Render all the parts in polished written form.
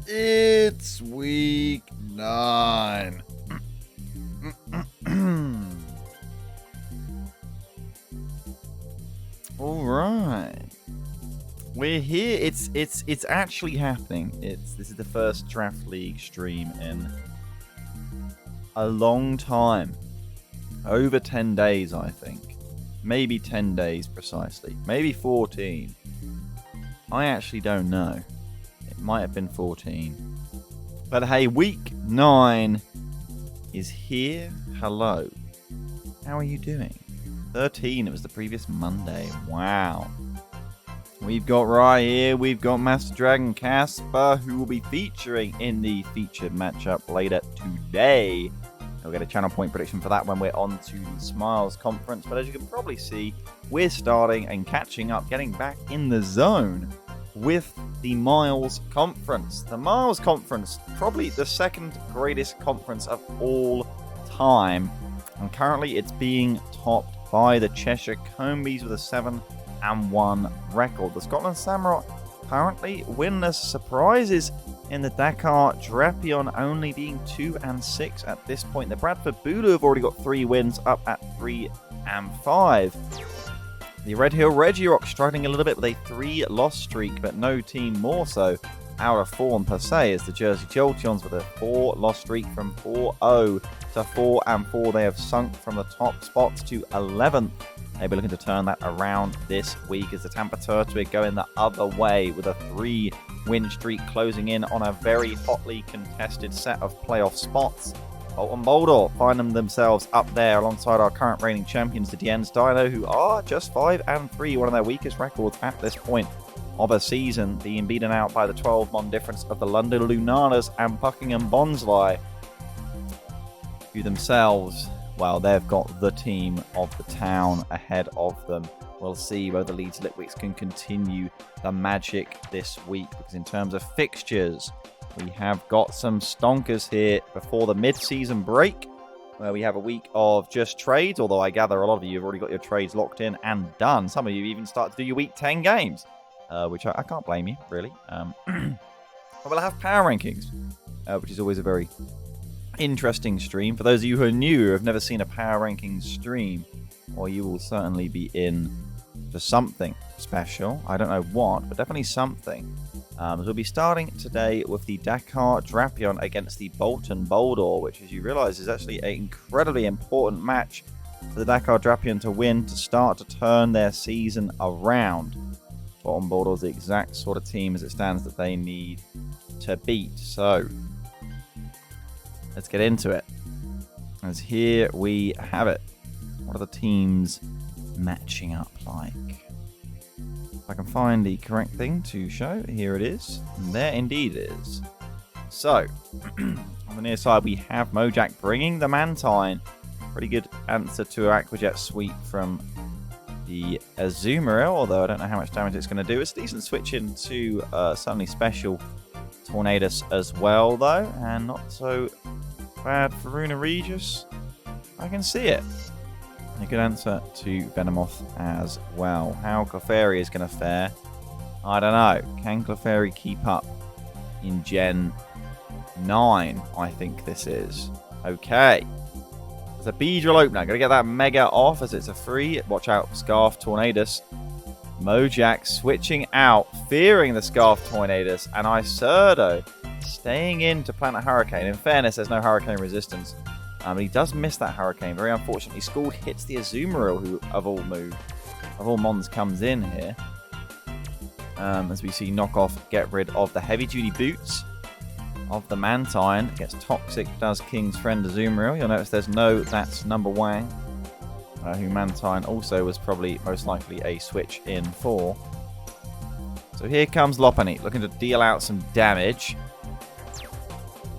It's week 9. All right, we're here. It's actually happening. This is the first Draft League stream in a long time, over 10 days, I think, maybe 10 days precisely, maybe 14. I actually don't know. It might have been 14. But hey, week 9 is here. Hello. How are you doing? 13. It was the previous Monday. Wow. We've got right here, we've got Master Dragon Casper, who will be featuring in the featured matchup later today. We'll get a channel point prediction for that when we're on to the Smiles Conference. But as you can probably see, we're starting and catching up, getting back in the zone with the Miles Conference. The Miles Conference, probably the second greatest conference of all time. And currently it's being topped by the Cheshire Combees with a 7-1 record. The Scotland Samurott currently winless. Surprises in the Dakar Drapion only being 2-6 at this point. The Bradford Bulu have already got 3 wins, up at 3-5. The Red Hill Regirock struggling a little bit with a 3-loss streak, but no team more so out of form per se, as the Jersey Jolteons with a 4-loss streak from 4-0 to 4-4. They have sunk from the top spots to 11th. They'll be looking to turn that around this week, as the Tampa Turtwig going the other way with a 3-win streak, closing in on a very hotly contested set of playoff spots. Bolton Boldore find themselves up there alongside our current reigning champions, the Litten Vs Deino, who are just 5-3, one of their weakest records at this point of a season, being beaten out by the 12-mon difference of the London Lunanas and Buckingham Bonsly, who themselves, well, they've got the team of the town ahead of them. We'll see whether Leeds Litwicks can continue the magic this week, because in terms of fixtures, we have got some stonkers here before the mid-season break, where we have a week of just trades, although I gather a lot of you have already got your trades locked in and done. Some of you even start to do your week 10 games, which I can't blame you, really. We'll have power rankings, which is always a very interesting stream. For those of you who are new, who have never seen a power rankings stream, well, you will certainly be in for something special. I don't know what, but definitely something. So we'll be starting today with the Dakar Drapion against the Bolton Boldore, which, as you realise, is actually an incredibly important match for the Dakar Drapion to win to start to turn their season around. Bolton Boldore is the exact sort of team as it stands that they need to beat. So let's get into it, as here we have it. What are the teams matching up like? If I can find the correct thing to show, here it is. And there indeed it is. So, on the near side we have Mojack bringing the Mantine. Pretty good answer to an Aquajet sweep from the Azumarill, although I don't know how much damage it's going to do. It's a decent switch into certainly special Tornadus as well, though, and not so bad for Runa Regis. I can see it. A good answer to Venomoth as well. How Clefairy is going to fare, I don't know. Can Clefairy keep up in Gen 9? I think this is. Okay. There's a Beedrill opener. Going to get that Mega off as it's a free. Watch out, Scarf Tornadus. Mojack switching out, fearing the Scarf Tornadus, and Isurdo staying in to plant a Hurricane. In fairness, there's no Hurricane resistance. But he does miss that Hurricane. Very unfortunately, Scald hits the Azumarill, who of all mons comes in here. As we see Knockoff get rid of the heavy-duty boots of the Mantine. Gets Toxic, does King's friend Azumarill. You'll notice there's no That's Number Wang, who Mantine also was probably most likely a switch in for. So here comes Lopunny, looking to deal out some damage,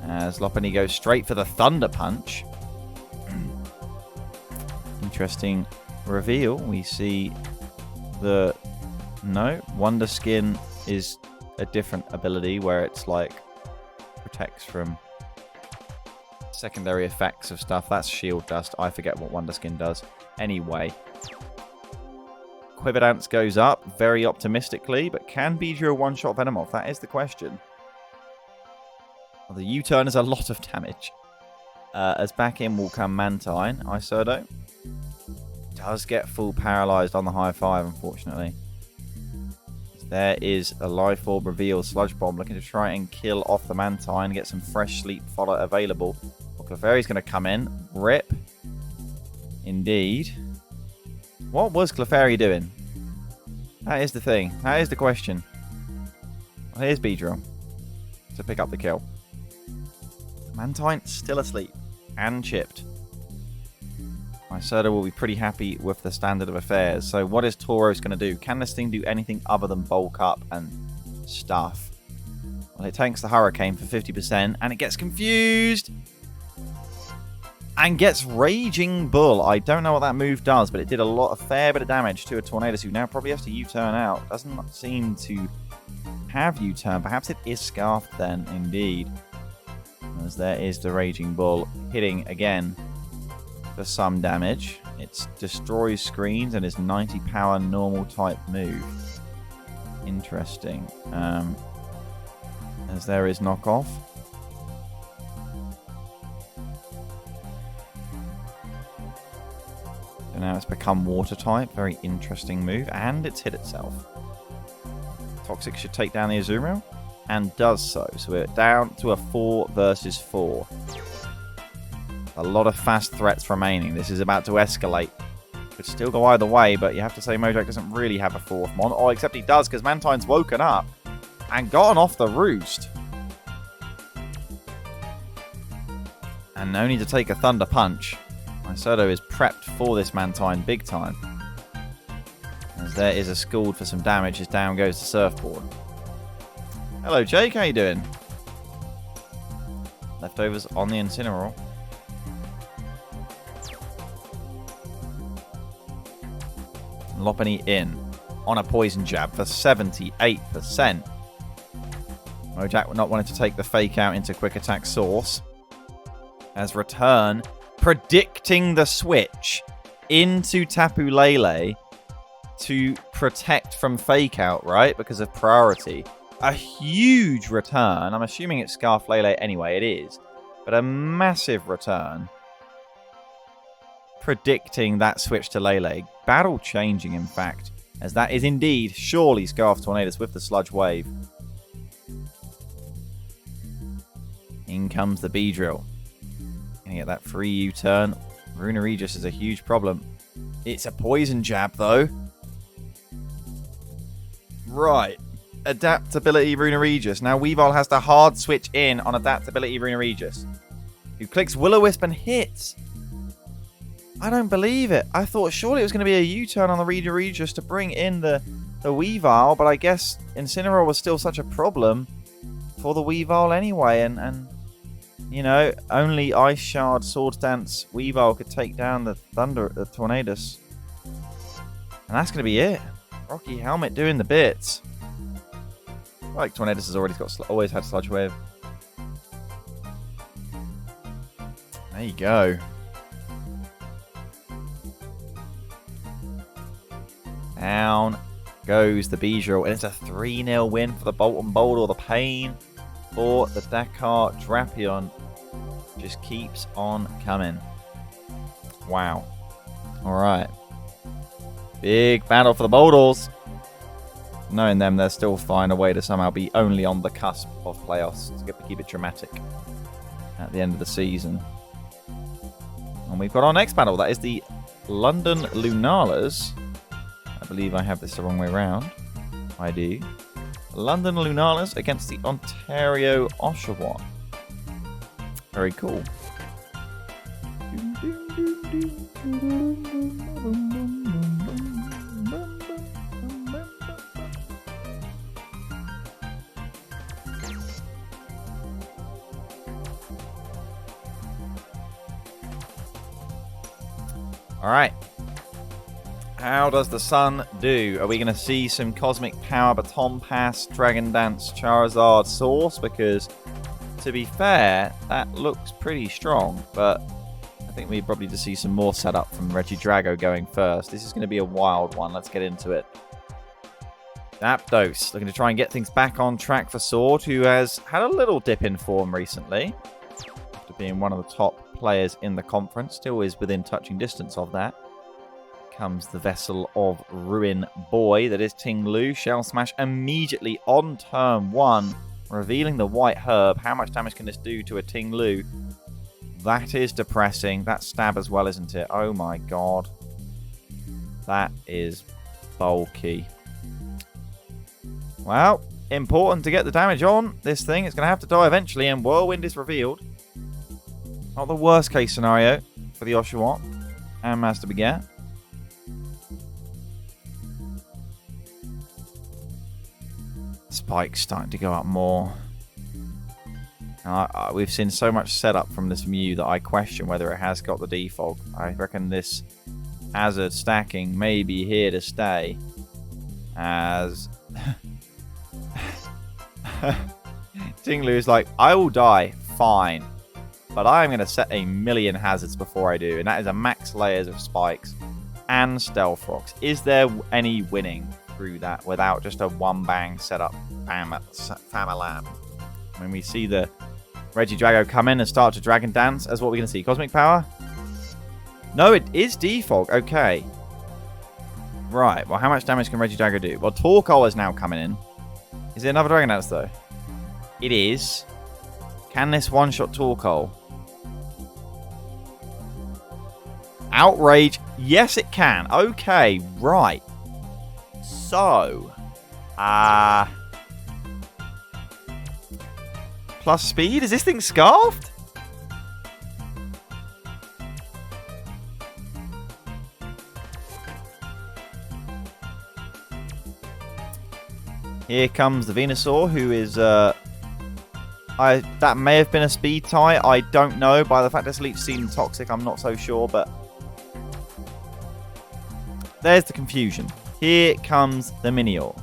as Lopunny goes straight for the Thunder Punch. Interesting reveal. We see the... No, Wonder Skin is a different ability where it's like protects from secondary effects of stuff. That's Shield Dust. I forget what Wonder Skin does. Anyway, Quiver goes up very optimistically, but can Beedrill one-shot Venomoth? That is the question. Well, the U-turn is a lot of damage. As back in will come Mantine. Isurdo does get full paralyzed on the high five, unfortunately. There is a Life Orb reveal. Sludge Bomb looking to try and kill off the Mantine. Get some fresh sleep fodder available. Well, Clefairy's going to come in. Rip. Indeed. What was Clefairy doing? That is the thing. That is the question. Well, here's Beedrill to pick up the kill. Mantine still asleep and chipped. Isurdo will be pretty happy with the standard of affairs. So what is Tauros going to do? Can this thing do anything other than bulk up and stuff? Well, it tanks the Hurricane for 50% and it gets confused. And gets Raging Bull. I don't know what that move does, but it did a fair bit of damage to a Tornadus who now probably has to U-turn out. Doesn't seem to have U-turn. Perhaps it is Scarfed then, indeed. As there is the Raging Bull hitting again for some damage. It destroys screens and is 90 power normal type move. Interesting. As there is knockoff. So now it's become water type. Very interesting move. And it's hit itself. Toxic should take down the Azumarill. And does so. So we're down to a 4 versus 4. A lot of fast threats remaining. This is about to escalate. Could still go either way, but you have to say Mojack doesn't really have a 4th mon. Oh, except he does, because Mantine's woken up and gotten off the roost. And no need to take a Thunder Punch. Isurdo is prepped for this Mantine big time. As there is a Scald for some damage, as down goes the Surfboard. Hello, Jake. How you doing? Leftovers on the Incineroar. Lopunny in on a Poison Jab for 78%. Mojack not wanting to take the Fake Out into Quick Attack Source. As Return predicting the switch into Tapu Lele to protect from Fake Out, right? Because of priority. A huge return. I'm assuming it's Scarf Lele anyway. It is. But a massive return. Predicting that switch to Lele. Battle changing, in fact. As that is indeed surely Scarf Tornadus with the Sludge Wave. In comes the Beedrill. Gonna get that free U-turn. Runerigus is a huge problem. It's a Poison Jab, though. Right. Adaptability Runerigus. Now Weavile has to hard switch in on Adaptability Runerigus. Who clicks Will-O-Wisp and hits. I don't believe it. I thought surely it was going to be a U-turn on the Runerigus to bring in the Weavile, but I guess Incineroar was still such a problem for the Weavile anyway, and you know, only Ice Shard, Sword Dance, Weavile could take down the Tornadus. And that's going to be it. Rocky Helmet doing the bits. Like Tornadus has always had Sludge Wave. There you go. Down goes the Beedrill, and it's a 3-0 win for the Bolton Boldore. The pain for the Dakar Drapion just keeps on coming. Wow. Alright. Big battle for the Boldores. Knowing them, they'll still find a way to somehow be only on the cusp of playoffs to keep it dramatic at the end of the season. And we've got our next battle. That is the London Lunalas. I believe I have this the wrong way around. I do. London Lunalas against the Ontario Oshawott. Very cool. Alright. How does the sun do? Are we going to see some Cosmic Power, Baton Pass, Dragon Dance, Charizard Source? Because, to be fair, that looks pretty strong. But I think we probably just see some more setup from Regidrago going first. This is going to be a wild one. Let's get into it. Zapdos looking to try and get things back on track for Sword, who has had a little dip in form recently. After being one of the top players in the conference, still is within touching distance of that. Comes the Vessel of Ruin Boy, that is Ting Lu. Shell Smash immediately on turn 1, revealing the White Herb. How much damage can this do to a Ting Lu? That is depressing. That's stab as well, isn't it? Oh my god. That is bulky. Well, important to get the damage on this thing. It's going to have to die eventually, and Whirlwind is revealed. Not the worst case scenario for the Oshawott and Master Begat. Spike's starting to go up more. We've seen so much setup from this Mew that I question whether it has got the defog. I reckon this hazard stacking may be here to stay. As Ting Lu's like, I will die, fine. But I'm going to set a million hazards before I do. And that is a max layers of spikes and stealth rocks. Is there any winning through that without just a one-bang setup? Famalam. When we see the Regidrago come in and start to Dragon Dance, as what we're going to see. Cosmic Power? No, it is defog. Okay. Right. Well, how much damage can Regidrago do? Well, Torkoal is now coming in. Is it another Dragon Dance, though? It is. Can this one-shot Torkoal? Outrage. Yes, it can. Okay, right. So. Plus speed? Is this thing scarfed? Here comes the Venusaur, who is, that may have been a speed tie. I don't know. By the fact this Leech Seed Toxic, I'm not so sure, but there's the confusion. Here comes the Minior.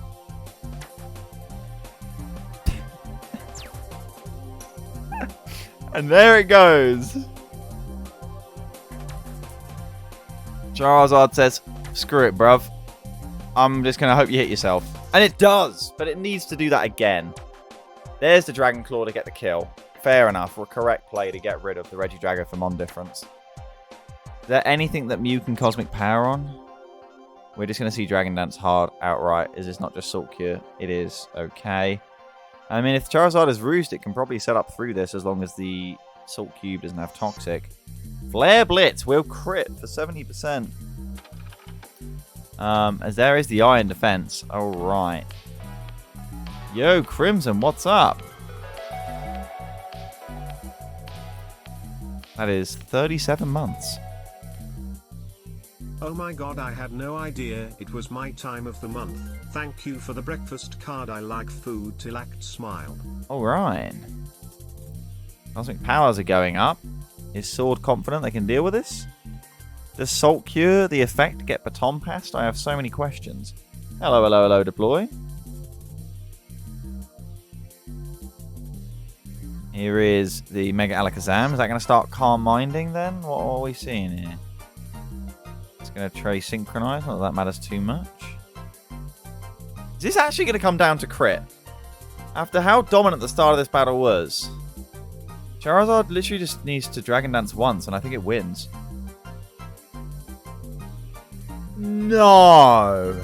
And there it goes. Charizard says, screw it, bruv. I'm just going to hope you hit yourself. And it does, but it needs to do that again. There's the Dragon Claw to get the kill. Fair enough. A correct play to get rid of the Regidrago for Mon difference. Is there anything that Mew can Cosmic Power on? We're just going to see Dragon Dance hard outright. Is this not just Salt Cure? It is. Okay. I mean, if Charizard is Roost, it can probably set up through this as long as the Salt Cube doesn't have Toxic. Flare Blitz will crit for 70%. As there is the Iron Defense. Alright. Yo, Crimson, what's up? That is 37 months. Oh my god, I had no idea it was my time of the month. Thank you for the breakfast card. I like food till act smile. Alright. Cosmic powers are going up. Is Sword confident they can deal with this? Does Salt Cure the effect get Baton Passed? I have so many questions. Hello, hello, hello, deploy. Here is the Mega Alakazam. Is that going to start Calm Minding then? What are we seeing here? It's going to tray Synchronize. Not that that matters too much. Is this actually going to come down to crit? After how dominant the start of this battle was, Charizard literally just needs to Dragon Dance once, and I think it wins. No.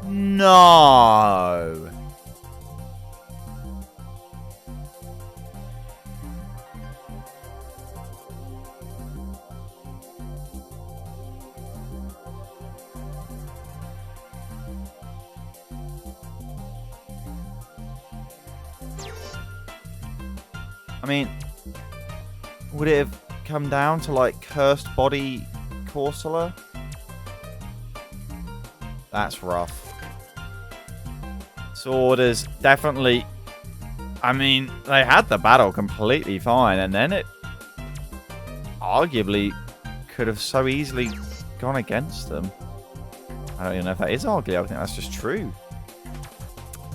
No. I mean, would it have come down to like Cursed Body Corsola? That's rough. Sword is definitely, I mean, they had the battle completely fine, and then it arguably could have so easily gone against them. I don't even know if that is arguably. I think that's just true.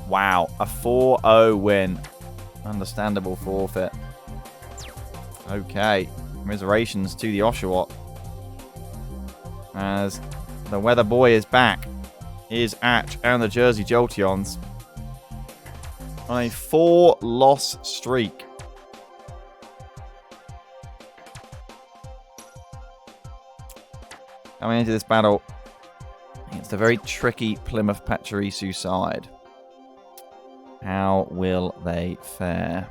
Wow, a 4-0 win. Understandable forfeit. Okay. Commiserations to the Oshawott, as the Weather Boy is back. is Atch and the Jersey Jolteons on a 4-loss streak. Coming into this battle, it's the very tricky Plymouth Pachirisu side. How will they fare?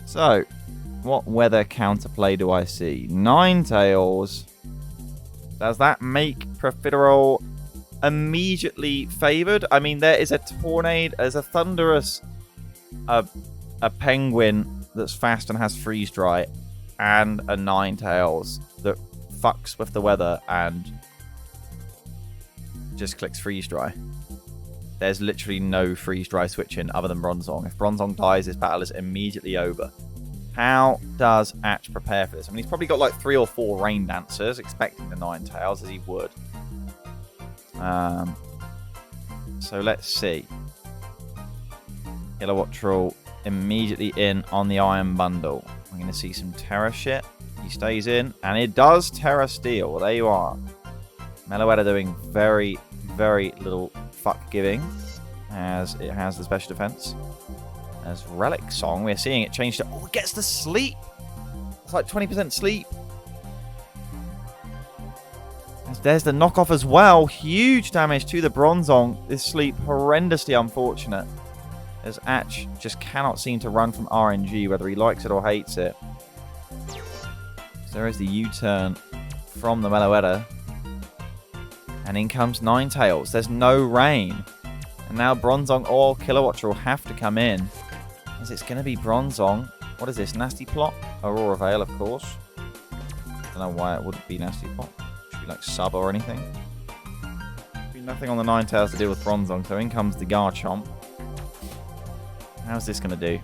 So, what weather counterplay do I see? Ninetales. Does that make Profiterole immediately favoured? I mean, there is a tornado, there's a thunderous, a penguin that's fast and has freeze dry, and a Ninetales that fucks with the weather and just clicks freeze dry. There's literally no freeze dry switching other than Bronzong. If Bronzong dies, this battle is immediately over. How does Atch prepare for this? I mean, he's probably got like 3 or 4 Rain Dancers, expecting the Ninetales, as he would. So let's see. Kilowattrel immediately in on the Iron Bundle. I'm going to see some Terra shit. He stays in, and it does Terra Steel. Well, there you are. Meloetta doing very, very little fuck giving, as it has the special defense. As Relic Song, we're seeing it change to... Oh, it gets the sleep! It's like 20% sleep. As there's the knockoff as well. Huge damage to the Bronzong. This sleep, horrendously unfortunate. As Atch just cannot seem to run from RNG, whether he likes it or hates it. So there is the U-turn from the Meloetta. And in comes Ninetales. There's no rain. And now Bronzong or Kilowattrel will have to come in. As it's going to be Bronzong. What is this? Nasty Plot? Aurora Veil, of course. Don't know why it wouldn't be Nasty Plot. Should be like sub or anything. Be nothing on the Ninetales to deal with Bronzong. So in comes the Garchomp. How's this going to do?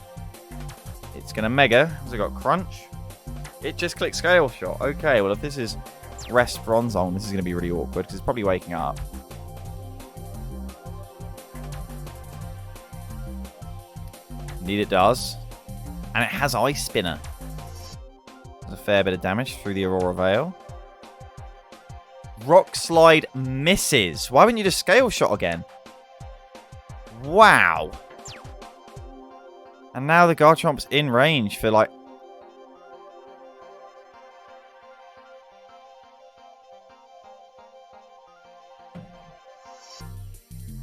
It's going to Mega. Has it got Crunch? It just clicks Scale Shot. Okay, well if this is Rest Bronzong, this is going to be really awkward because it's probably waking up. Indeed it does. And it has Ice Spinner. There's a fair bit of damage through the Aurora Veil. Rock Slide misses. Why wouldn't you just Scale Shot again? Wow. And now the Garchomp's in range for like...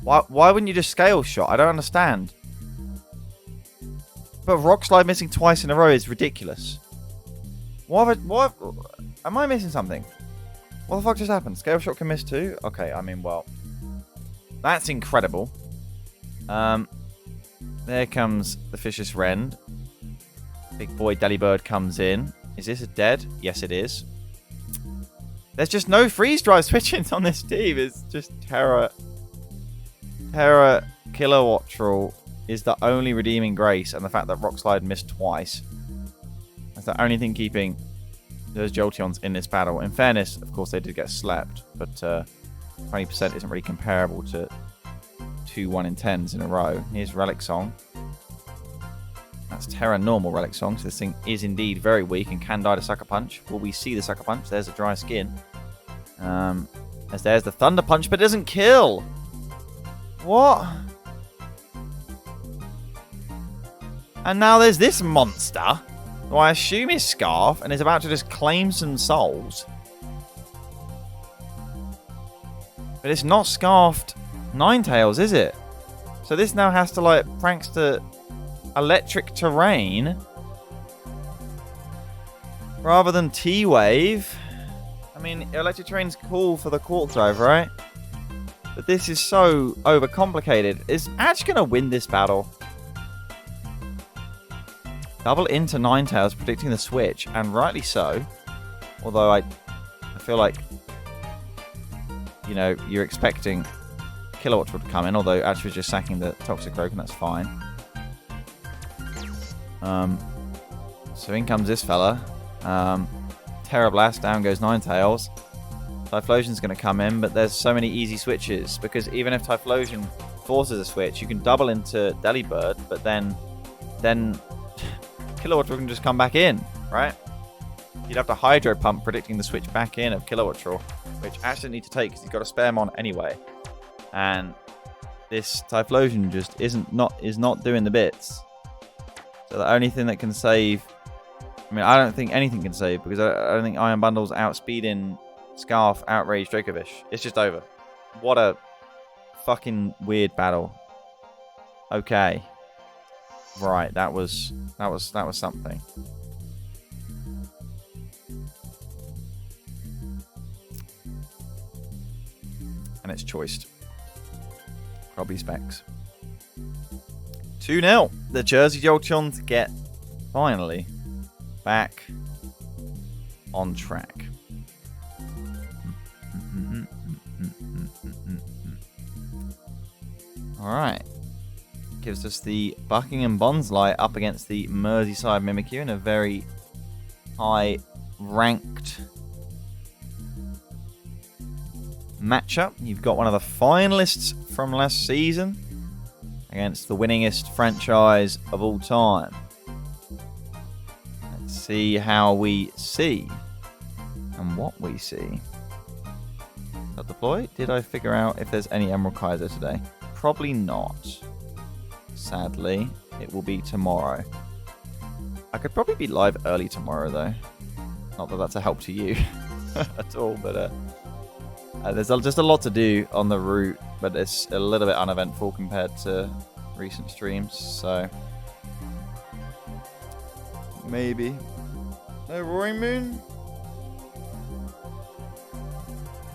Why wouldn't you just Scale Shot? I don't understand. But Rock Slide missing twice in a row is ridiculous. What am I missing something? What the fuck just happened? Scale Shot can miss too? Okay, I mean, well. That's incredible. There comes the Vicious Rend. Big boy Delibird comes in. Is this a dead? Yes, it is. There's just no freeze dry switchings on this team. It's just Terra Kilowattrel is the only redeeming grace, and the fact that Rock Slide missed twice. That's the only thing keeping those Jolteons in this battle. In fairness, of course, they did get slapped, but 20% isn't really comparable to 2 1-in-10s in a row. Here's Relic Song. That's Terra normal Relic Song, so this thing is indeed very weak and can die to Sucker Punch. Will we see the Sucker Punch? There's a dry skin. As there's the Thunder Punch, but it doesn't kill. What? And now there's this monster, who I assume is Scarf, and is about to just claim some souls. But it's not Scarfed Ninetales, is it? So this now has to, like, prankster Electric Terrain rather than T-Wave. I mean, Electric Terrain's cool for the Quark Drive, right? But this is so overcomplicated. Is Atch going to win this battle? Double into Ninetales, predicting the switch, and rightly so. Although I feel like, you know, you're expecting Kilowattrel to come in, although Atch was just sacking the Toxic Rogue, and that's fine. So in comes this fella. Terra Blast, down goes Ninetales. Typhlosion's going to come in, but there's so many easy switches, because even if Typhlosion forces a switch, you can double into Delibird, but then Kilowattrel can just come back in, right? You'd have to Hydro Pump, predicting the switch back in of Kilowattrel, which Ash didn't need to take because he's got a spare mon anyway. And this Typhlosion just is not doing the bits. So the only thing that can save, I mean, I don't think anything can save, because I don't think Iron Bundle's outspeeding Scarf, Outrage, Dracovish. It's just over. What a fucking weird battle. Okay. Right, that was something. And it's choiced. Probably Specs. 2-0. The Jersey Jolteons get finally back on track. Alright. Gives us the Buckingham Bonsly up against the Merseyside Mimikyu in a very high ranked matchup. You've got one of the finalists from last season against the winningest franchise of all time. Let's see how we see and what we see. That deploy? Did I figure out if there's any Emerald Kaiser today? Probably not. Sadly, it will be tomorrow. I could probably be live early tomorrow though. Not that that's a help to you at all, but there's just a lot to do on the route, but it's a little bit uneventful compared to recent streams, so maybe. No Roaring Moon?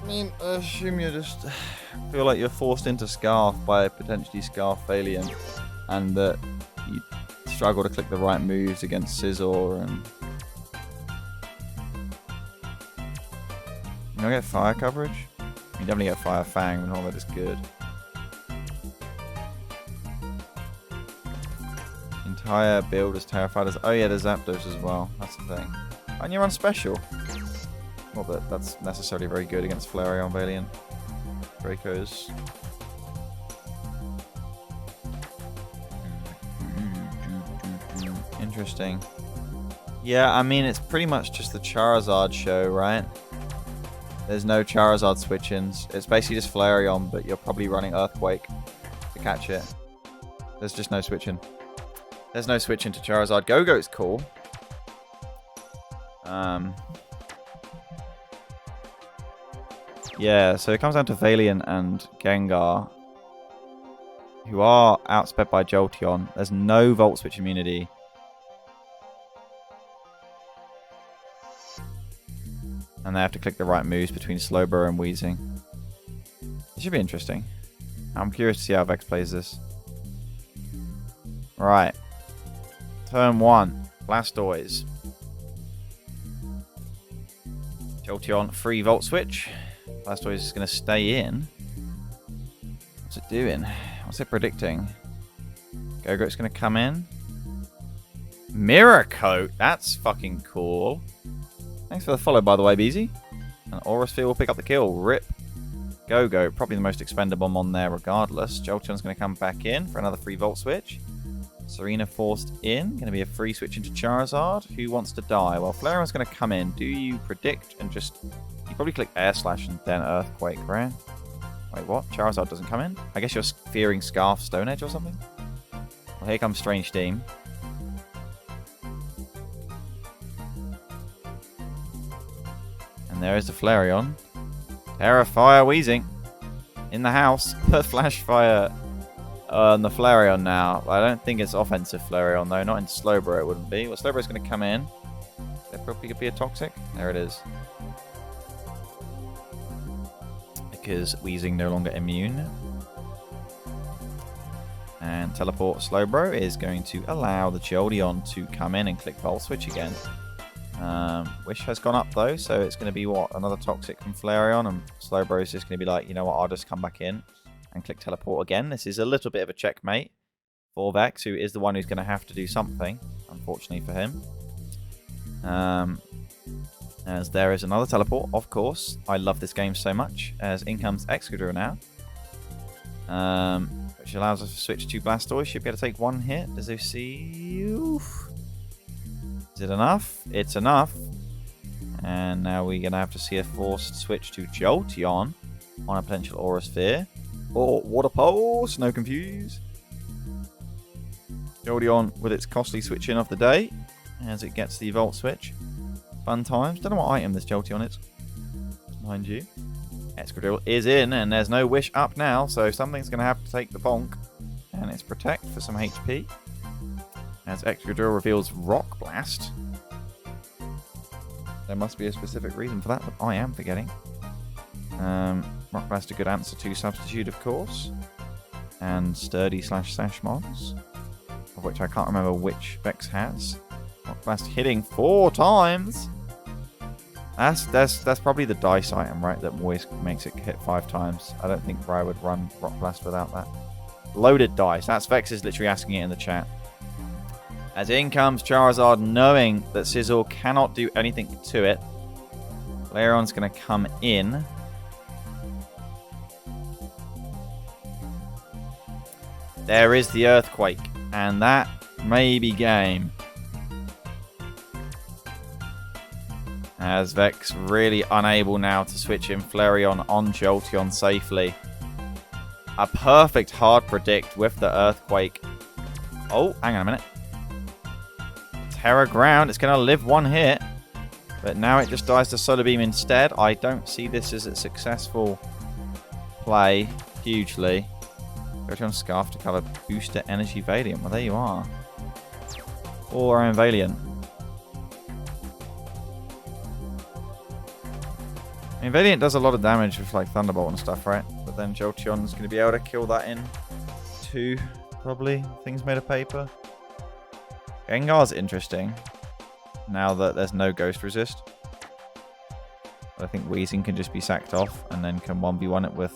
I mean, I assume you just feel like you're forced into Scarf by potentially Scarf Valiant, and that you struggle to click the right moves against Scizor, and you don't get fire coverage? You definitely get Fire Fang, but all that is good. Entire build is terrified as... Oh yeah, there's Zapdos as well. That's the thing. And you're on special. Not that that's necessarily very good against Flareon Valiant. Dracos. Interesting. Yeah, I mean, it's pretty much just the Charizard show, right? There's no Charizard switch-ins. It's basically just Flareon, but you're probably running Earthquake to catch it. There's just no switch-in. There's no switch into Charizard. Go-Go's cool. Yeah, so it comes down to Valiant and Gengar, who are outsped by Jolteon. There's no Volt Switch immunity. And they have to click the right moves between Slowbro and Weezing. It should be interesting. I'm curious to see how Vex plays this. Right. Turn 1. Blastoise. Jolteon, free Volt Switch. Blastoise is going to stay in. What's it doing? What's it predicting? Go-Go's going to come in. Mirror Coat. That's fucking cool. Thanks for the follow, by the way, Beezy. And Aurosfeel will pick up the kill. Rip. Go-Go. Probably the most expendable on there regardless. Jolteon's going to come back in for another free Volt Switch. Serena forced in. Going to be a free switch into Charizard. Who wants to die? Well, Flareon's going to come in. Do you predict and just... You probably click Air Slash and then Earthquake, right? Wait, what? Charizard doesn't come in? I guess you're fearing Scarf Stone Edge or something? Well, here comes Strange Steam. And there is the Flareon. Terrafire Weezing. In the house. The Flash Fire on the Flareon now. I don't think it's offensive Flareon though. Not in Slowbro it wouldn't be. Well, Slowbro's going to come in. There probably could be a Toxic. There it is. Because Weezing no longer immune. And Teleport Slowbro is going to allow the Jolteon to come in and click Volt Switch again. Wish has gone up though, so it's going to be what? Another Toxic from Flareon, and Slowbro is just going to be like, you know what, I'll just come back in and click Teleport again. This is a little bit of a checkmate for Vex, who is the one who's going to have to do something, unfortunately for him. As there is another teleport, of course. I love this game so much. As in comes Excadrill now. Which allows us to switch to Blastoise. Should be able to take one hit. As you see. Oof. Is it enough? It's enough. And now we're going to have to see a forced switch to Jolteon on a potential Aura Sphere. Or Water Pulse. No confuse. Jolteon with its costly switch in of the day. As it gets the Volt Switch. Fun times. Don't know what item this Jolteon is, mind you. Excadrill is in, and there's no Wish up now, so something's going to have to take the bonk. And it's Protect for some HP. As Excadrill reveals Rock Blast. There must be a specific reason for that, but I am forgetting. Rock Blast a good answer to Substitute, of course. And Sturdy / Sash mods. Of which I can't remember which Vex has. Rock Blast hitting 4 times. That's probably the dice item, right? That always makes it hit 5 times. I don't think I would run Rock Blast without that. Loaded dice. That's Vex is literally asking it in the chat. As in comes Charizard, knowing that Sizzle cannot do anything to it. Flareon's going to come in. There is the Earthquake. And that may be game. As Vex really unable now to switch in Flareon on Jolteon safely. A perfect hard predict with the Earthquake. Oh, hang on a minute. Terra Ground, it's going to live 1 hit. But now it just dies to Solar Beam instead. I don't see this as a successful play hugely. Jolteon Scarf to cover Booster Energy Valiant. Well, there you are. Or Iron Valiant. I mean, Valiant does a lot of damage with like Thunderbolt and stuff, right? But then Jolteon's going to be able to kill that in 2, probably. Things made of paper. Gengar's interesting. Now that there's no Ghost Resist. But I think Weezing can just be sacked off and then can 1v1 it with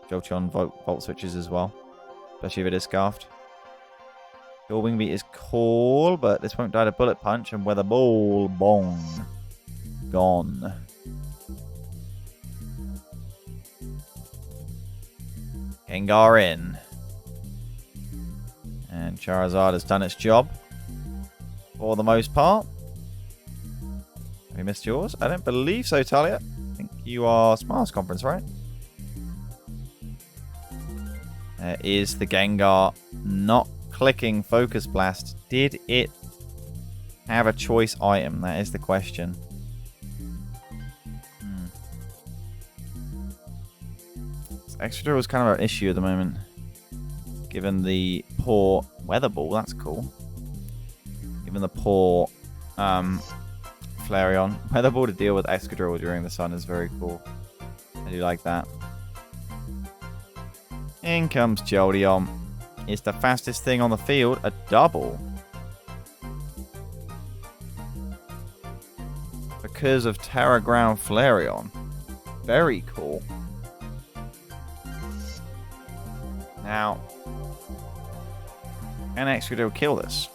Jolteon Volt Switches as well. Especially if it is Scarfed. Your Wing Beat is cool, but this won't die to Bullet Punch and Weather Ball. Bong. Gone. Gengar in. And Charizard has done its job. For the most part. Have you missed yours? I don't believe so, Talia. I think you are Smiles Conference, right? There is the Gengar not clicking Focus Blast. Did it have a choice item? That is the question. Excadrill is kind of an issue at the moment. Given the poor Weather Ball, that's cool. Given the poor Flareon. Weather Ball to deal with Excadrill during the sun is very cool. I do like that. In comes Jolteon. It's the fastest thing on the field. A double. Because of Terra Ground Flareon. Very cool. Now, can Excadrill kill this?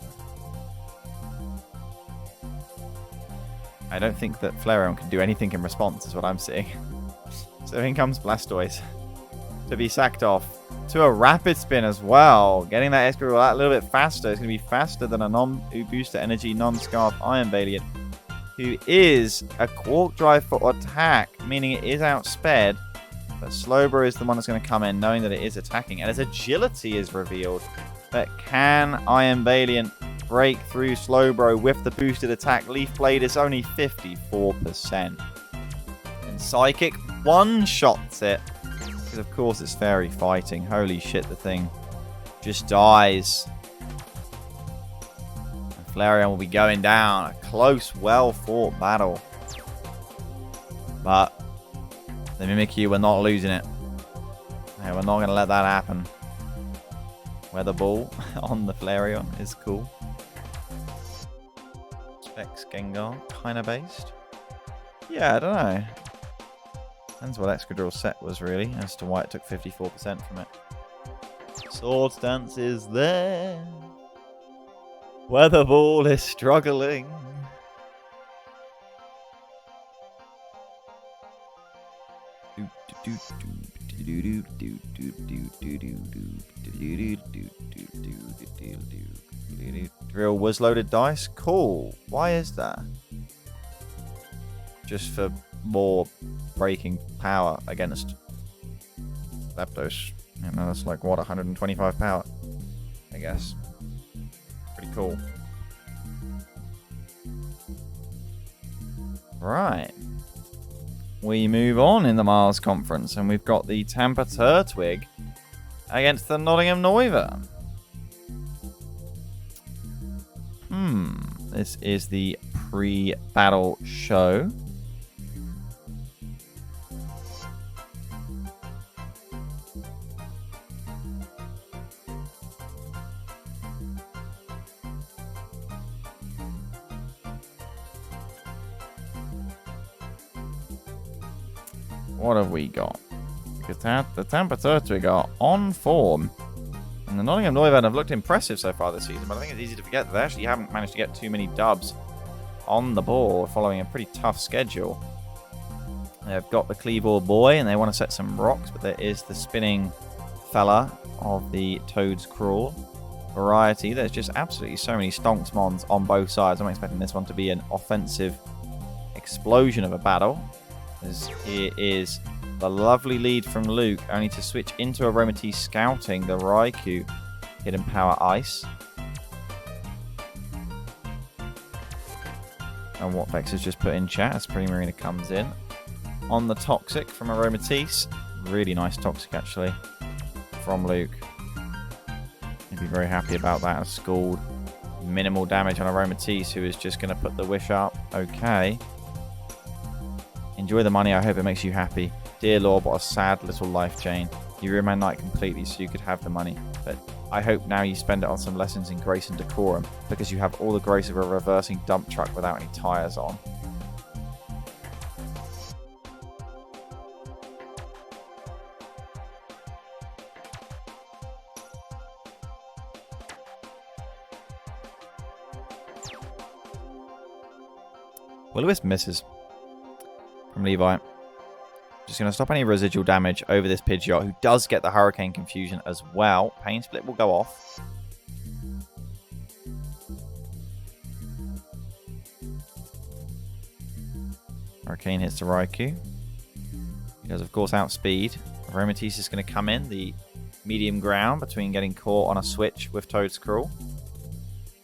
I don't think that Flareon can do anything in response, is what I'm seeing. So in comes Blastoise. To be sacked off. To a Rapid Spin as well. Getting that Excadrill out a little bit faster. It's going to be faster than a non-Booster Energy, non-Scarf Iron Valiant. Who is a Quark Drive for attack. Meaning it is outsped. But Slowbro is the one that's going to come in, knowing that it is attacking. And its agility is revealed. But can Iron Valiant break through Slowbro with the boosted attack? Leaf Blade is only 54%. And Psychic one-shots it. Because of course it's Fairy fighting. Holy shit, the thing just dies. And Flareon will be going down. A close, well-fought battle. But the Mimikyu, we're not losing it. Yeah, we're not going to let that happen. Weather Ball on the Flareon is cool. Specs Gengar, kind of based. Yeah, I don't know. Depends what Excadrill's set was, really, as to why it took 54% from it. Swords Dance is there. Weather Ball is struggling. Drill was loaded dice. Cool. Why is that? Just for more breaking power against Leptos. You know, that's like, what, 125 power? I guess. Pretty cool. Right. We move on in the Mars Conference, and we've got the Tampa Turtwig against the Nottingham Noivern. This is the pre-battle show. What have we got? The Tampa Turtwig are on form. And the Nottingham Noivern have looked impressive so far this season, but I think it's easy to forget that they actually haven't managed to get too many dubs on the board following a pretty tough schedule. They've got the Cleavor boy, and they want to set some rocks, but there is the spinning fella of the Toad's Crawl variety. There's just absolutely so many stonks mons on both sides. I'm expecting this one to be an offensive explosion of a battle. As here is the lovely lead from Luke, only to switch into Aromatisse scouting the Raikou Hidden Power Ice. And what Vex has just put in chat as Primarina comes in. On the Toxic from Aromatisse. Really nice Toxic, actually, from Luke. He'd be very happy about that. As Scald. Minimal damage on Aromatisse, who is just going to put the Wish up. Okay. Enjoy the money. I hope it makes you happy. Dear Lord, what a sad little life chain. You ruined my night completely so you could have the money. But I hope now you spend it on some lessons in grace and decorum, because you have all the grace of a reversing dump truck without any tyres on. Will-O-Wisp misses from Levi. Just going to stop any residual damage over this Pidgeot, who does get the Hurricane Confusion as well. Pain Split will go off. Hurricane hits the Raikou. He does, of course, outspeed. Aromatisse is going to come in the medium ground between getting caught on a switch with Toad's Crawl.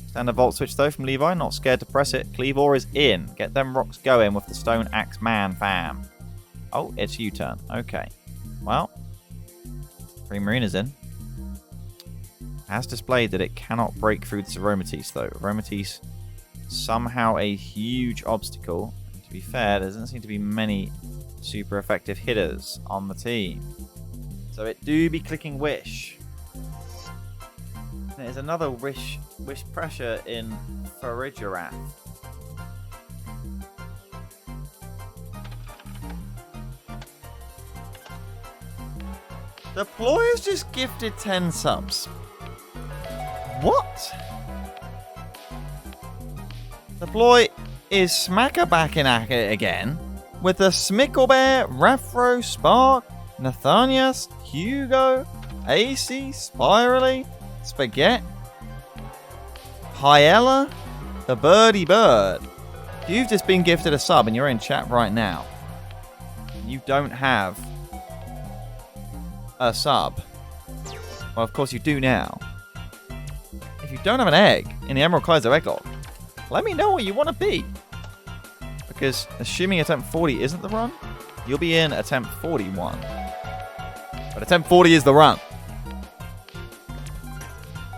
Standard Volt Switch, though, from Levi. Not scared to press it. Cleavor is in. Get them rocks going with the Stone Axe Man fam. Oh, it's U-turn. Okay. Well, Primarina's in. Has displayed that it cannot break through this Aromatisse, though. Aromatisse, somehow a huge obstacle. And to be fair, there doesn't seem to be many super effective hitters on the team. So it do be clicking Wish. There's another Wish pressure in Regirock. Deploy has just gifted 10 subs. What? Deploy is smacker back in at it again with the Smicklebear, Raffro, Spark, Nathanias, Hugo, AC, Spirally, Spaghetti, Hyella, the Birdie Bird. You've just been gifted a sub and you're in chat right now. You don't have a sub. Well, of course you do now. If you don't have an egg in the Emerald Kaizo Egglog, let me know what you want to be. Because assuming attempt 40 isn't the run, you'll be in attempt 41. But attempt 40 is the run.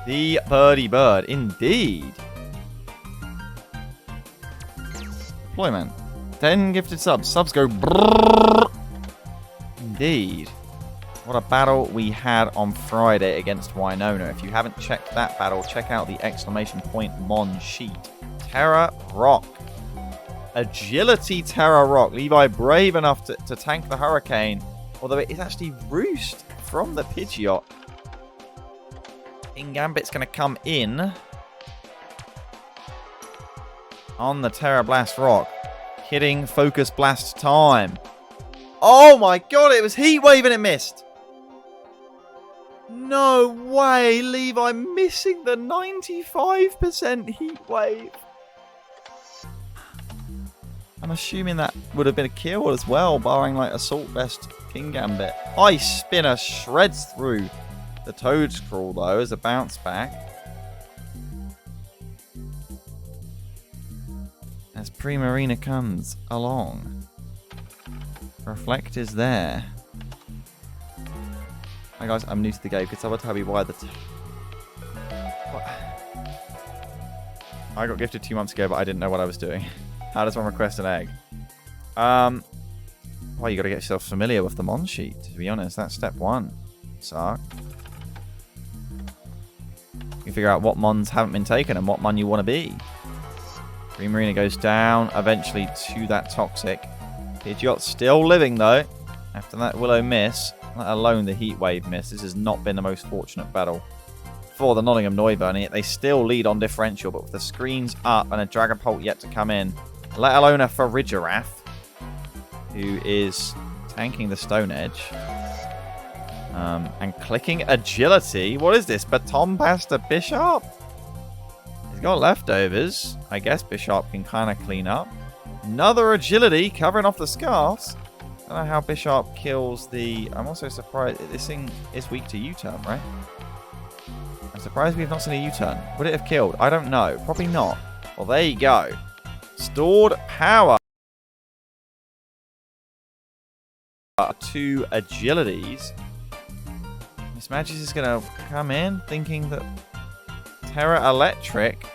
The Birdie Bird, indeed. Deployment. 10 gifted subs. Subs go brrrr. Indeed. What a battle we had on Friday against Winona. If you haven't checked that battle, check out the exclamation point Mon sheet. Terra Rock. Agility Terra Rock. Levi brave enough to tank the Hurricane, although it is actually Roost from the Pidgeot. Ingambit's going to come in on the Terra Blast Rock. Hitting Focus Blast time. Oh my god, it was Heat Wave and it missed. No way, Levi missing the 95% Heat Wave. I'm assuming that would have been a kill as well, barring like Assault Vest King Gambit. Ice Spinner shreds through the Toedscrawl though as a bounce back. As Primarina comes along. Reflect is there. Hi guys, I'm new to the game. Could someone tell me why I got gifted 2 months ago, but I didn't know what I was doing. How does one request an egg? Well, you got to get yourself familiar with the mon sheet, to be honest. That's step 1. Sark. You figure out what mons haven't been taken and what mon you want to be. Primarina goes down, eventually to that Toxic. Pidgeot still living, though. After that Willow miss, let alone the Heat Wave miss. This has not been the most fortunate battle for the Nottingham Noivern. They still lead on differential, but with the screens up and a Dragapult yet to come in, let alone a Regirock, who is tanking the Stone Edge. And clicking Agility. What is this? Baton Pass to Bishop? He's got leftovers. I guess Bishop can kind of clean up. Another Agility covering off the Scarfs. I don't know how Bishop kills the... I'm also surprised. This thing is weak to U-turn, right? I'm surprised we've not seen a U-turn. Would it have killed? I don't know. Probably not. Well, there you go. Stored power. 2 Agilities. Miss Magis is going to come in thinking that Terra Electric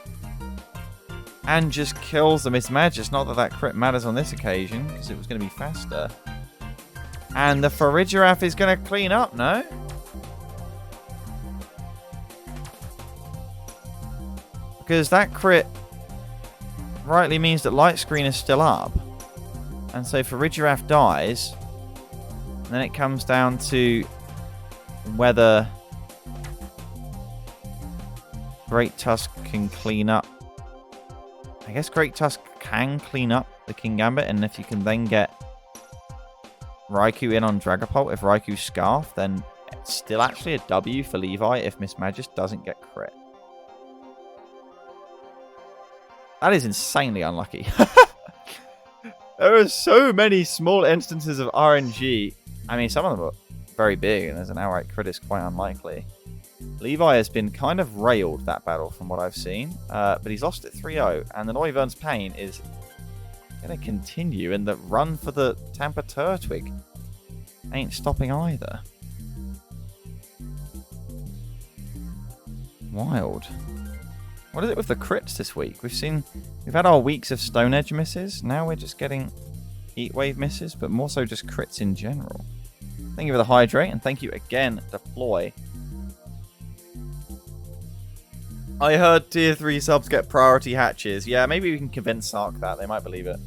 and just kills the Miss Magis. Not that that crit matters on this occasion because it was going to be faster. And the Regirock is going to clean up, no? Because that crit rightly means that Light Screen is still up. And so Regirock dies. And then it comes down to whether Great Tusk can clean up. I guess Great Tusk can clean up the King Gambit. And if you can then get Raikou in on Dragapult, if Raikou's Scarf, then it's still actually a W for Levi if Miss Magis doesn't get crit. That is insanely unlucky. There are so many small instances of RNG. I mean, some of them are very big, and there's an outright crit is quite unlikely. Levi has been kind of railed that battle from what I've seen, but he's lost it 3-0, and the Noivern's pain is going to continue, and the run for the Tampa Turtwig ain't stopping either. Wild. What is it with the crits this week? We've had our weeks of Stone Edge misses. Now we're just getting Heat Wave misses, but more so just crits in general. Thank you for the hydrate, and thank you again, Deploy. I heard tier 3 subs get priority hatches. Yeah, maybe we can convince Sark that. They might believe it.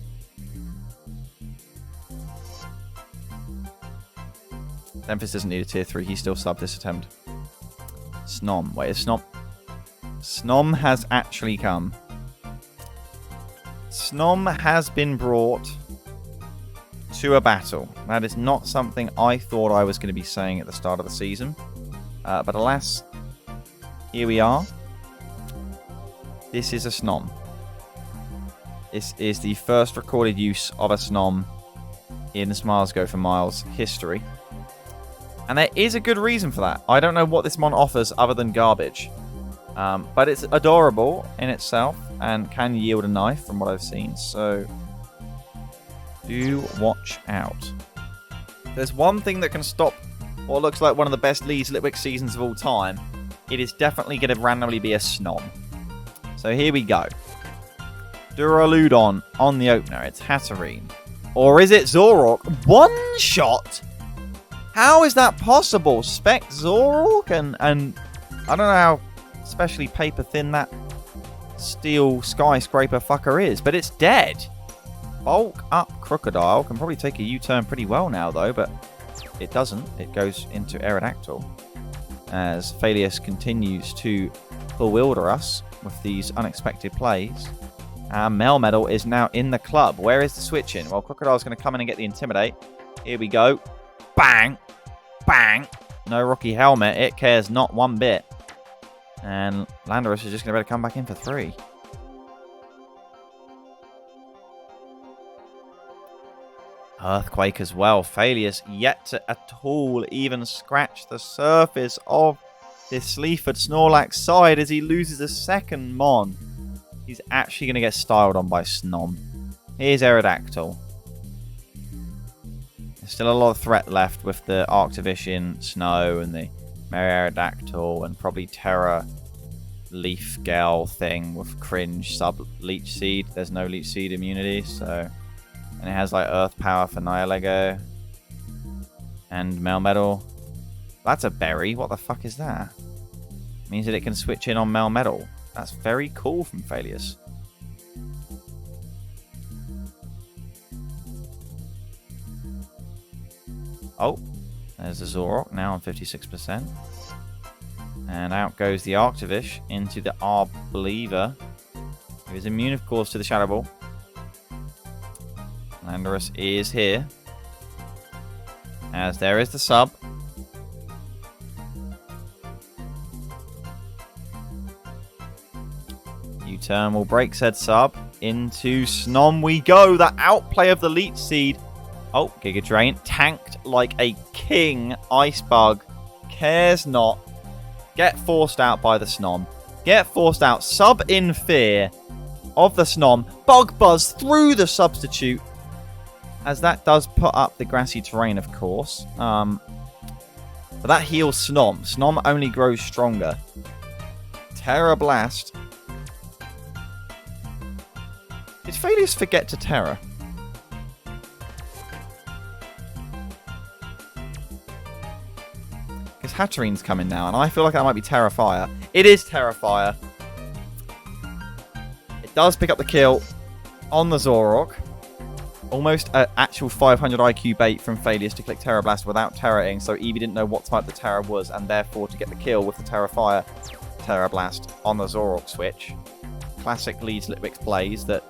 Memphis doesn't need a tier 3. He still subbed this attempt. Snom. Wait, is Snom... Snom has actually come. Snom has been brought to a battle. That is not something I thought I was going to be saying at the start of the season. But alas, here we are. This is a Snom. This is the first recorded use of a Snom in Smiles Go for Miles history. And there is a good reason for that. I don't know what this mon offers other than garbage. But it's adorable in itself and can yield a knife from what I've seen. So do watch out. There's one thing that can stop what looks like one of the best Leeds Litwicks seasons of all time. It is definitely going to randomly be a Snom. So here we go. Duraludon on the opener. It's Hatterene. Or is it Zoroark? One shot? How is that possible? Spec Zoroark? And I don't know how especially paper thin that steel skyscraper fucker is, but it's dead. Bulk up Crocodile. Can probably take a U-turn pretty well now though, but it doesn't. It goes into Aerodactyl as Phalius continues to bewilder us with these unexpected plays. Melmetal is now in the club. Where is the switch in? Well, Crocodile's going to come in and get the Intimidate. Here we go. Bang. Bang. No Rocky Helmet. It cares not one bit. And Landorus is just going to be able to come back in for 3. Earthquake as well. Failures yet to at all even scratch the surface of this Sleaford Snorlax side as he loses a second Mon. He's actually going to get styled on by Snom. Here's Aerodactyl. There's still a lot of threat left with the Arctivision Snow and the Aerodactyl and probably Terra Leaf Gale thing with Cringe sub Leech Seed. There's no Leech Seed immunity, so... And it has like Earth Power for Nihilego. And Melmetal. That's a berry. What the fuck is that? Means that it can switch in on Melmetal. That's very cool from Failures. Oh, there's the Zoroark now on 56%. And out goes the Arctivish into the Arbeliever, who is immune, of course, to the Shadow Ball. Landorus is here. As there is the sub. U-turn will break said sub. Into Snom we go. The outplay of the Leech Seed. Oh, Giga Drain. Tanked like a king. Ice Bug. Cares not. Get forced out by the Snom. Get forced out. Sub in fear of the Snom. Bug Buzz through the substitute. As that does put up the grassy terrain, of course. But that heals Snom. Snom only grows stronger. Terra Blast. Did Failures forget to Terra? Because Hatterene's coming now, and I feel like that might be Terra Fire. It is Terra Fire. It does pick up the kill on the Zoroark. Almost an actual 500 IQ bait from Failures to click Terra Blast without Terraing, so Eevee didn't know what type the Terra was, and therefore to get the kill with the Terra Fire Terra Blast on the Zoroark switch. Classic Leeds Litwicks plays that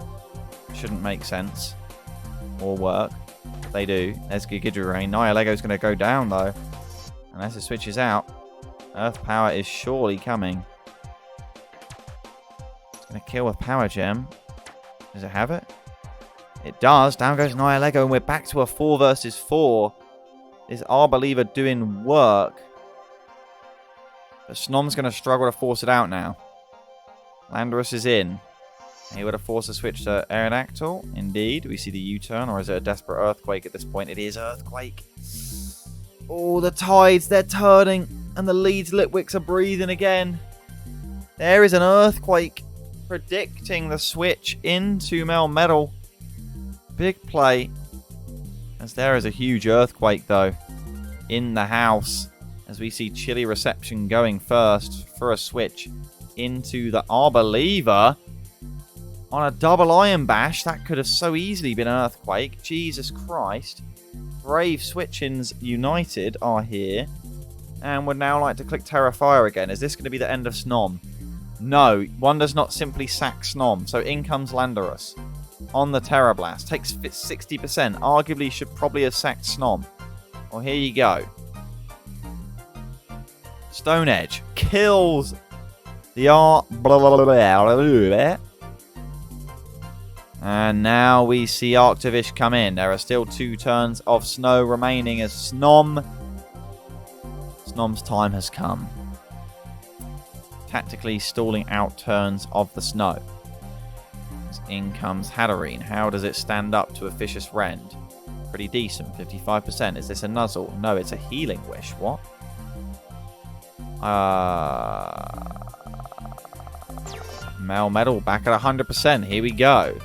shouldn't make sense or work. They do. There's Giga Drain. Nihilego's going to go down, though. Unless it switches out. Earth Power is surely coming. It's going to kill with Power Gem. Does it have it? It does. Down goes Nihilego, and we're back to a 4 versus 4. Is Arbeliever doing work? But Snom's going to struggle to force it out now. Landorus is in. He would have forced a switch to Aerodactyl. Indeed. We see the U-turn, or is it a desperate Earthquake at this point? It is Earthquake. Oh, the tides, they're turning. And the Leeds Litwicks are breathing again. There is an Earthquake predicting the switch into Melmetal. Big play. As there is a huge Earthquake, though, in the house. As we see Chilly Reception going first for a switch into the Arbeliever. On a double Iron Bash, that could have so easily been Earthquake. Jesus Christ. Brave Switchins United are here. And would now like to click Terra Fire again. Is this going to be the end of Snom? No, one does not simply sack Snom. So in comes Landorus on the Terra Blast. Takes 60%. Arguably should probably have sacked Snom. Well, here you go. Stone Edge kills the And now we see Arctivish come in. There are still 2 turns of snow remaining as Snom's time has come. Tactically stalling out turns of the snow. As in comes Hatterene. How does it stand up to a Vicious Rend? Pretty decent, 55%. Is this a Nuzzle? No, it's a Healing Wish. What? Melmetal back at 100%. Here we go.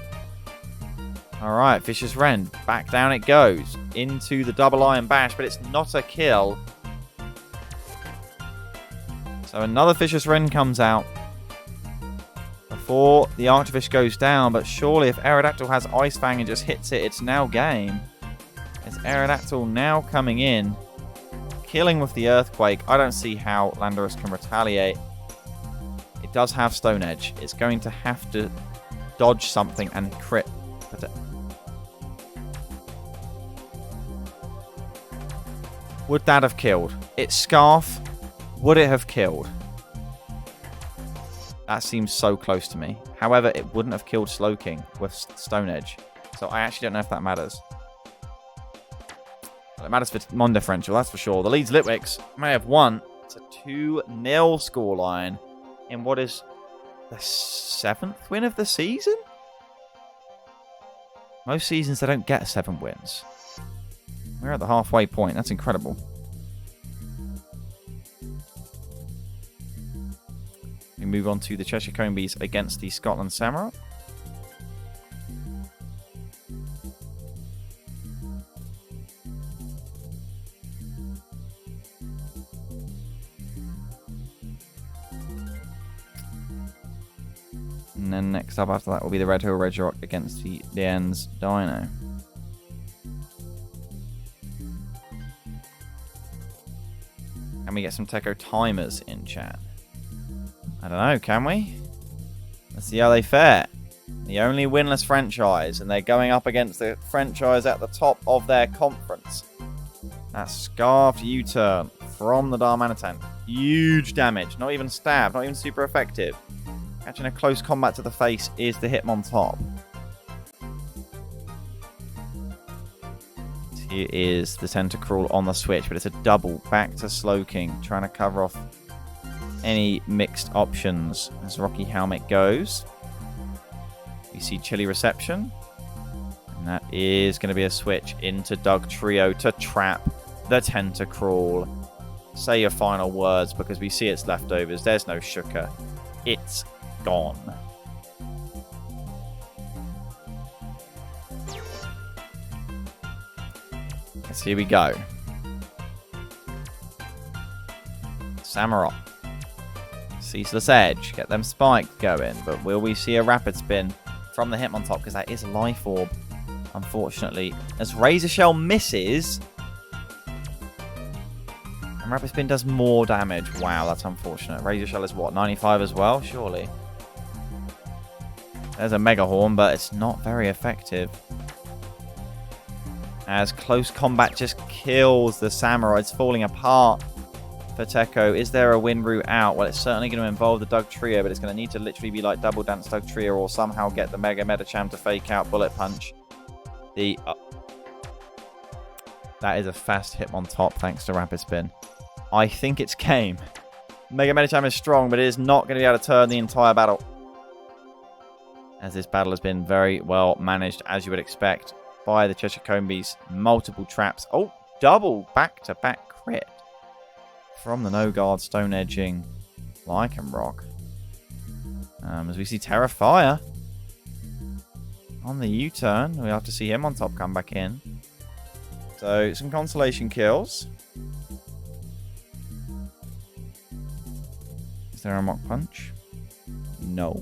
Alright, Vicious Rend. Back down it goes. Into the double Iron Bash, but it's not a kill. So another Vicious Rend comes out. Before the Arctivish goes down, but surely if Aerodactyl has Ice Fang and just hits it, it's now game. It's Aerodactyl now coming in. Killing with the Earthquake. I don't see how Landorus can retaliate. It does have Stone Edge. It's going to have to dodge something and crit. would that have killed? Its Scarf, would it have killed? That seems so close to me. However, it wouldn't have killed Slowking with Stone Edge. So I actually don't know if that matters. Well, it matters for Mon differential, that's for sure. The lead's Litwicks. May have won. It's a 2-0 scoreline in what is the 7th win of the season? Most seasons they don't get 7 wins. We're at the halfway point. That's incredible. We move on to the Cheshire Combees against the Scotland Samurott. And then next up after that will be the Red Hill Regirock against the Jolteons Deino. Can we get some Techo timers in chat? I don't know, can we? Let's see how they fare. The only winless franchise, and they're going up against the franchise at the top of their conference. That Scarfed U-turn from the Darmanitan. Huge damage, not even stab, not even super effective. Catching a close combat to the face is the Hitmontop. Here is the Tentacruel on the switch, but it's a double back to Slowking, trying to cover off any mixed options as Rocky Helmet goes. We see Chilly Reception, and that is going to be a switch into Dugtrio to trap the Tentacruel. Say your final words because we see its leftovers. There's no Shuka. It's gone. Yes, here we go. Samurott. Ceaseless Edge. Get them spikes going. But will we see a Rapid Spin from the Hitmontop? Because that is a Life Orb, unfortunately. As Razor Shell misses. And Rapid Spin does more damage. Wow, that's unfortunate. Razor Shell is what? 95 as well? Surely. There's a Mega Horn, but it's not very effective. As close combat just kills the Samurott. It's falling apart for Techo. Is there a win route out? Well, it's certainly going to involve the Dugtrio, but it's going to need to literally be like Double Dance Dugtrio or somehow get the Mega Medicham to fake out Bullet Punch. That is a fast Hitmontop thanks to Rapid Spin. I think it's game. Mega Medicham is strong, but it is not going to be able to turn the entire battle. As this battle has been very well managed, as you would expect, by the Cheshire Combees. Multiple traps. Oh, double back-to-back crit from the no-guard Stone Edging Lycanroc. As we see Terrafire on the U-turn. We'll have to see him on top come back in. So, some consolation kills. Is there a Mach Punch? No.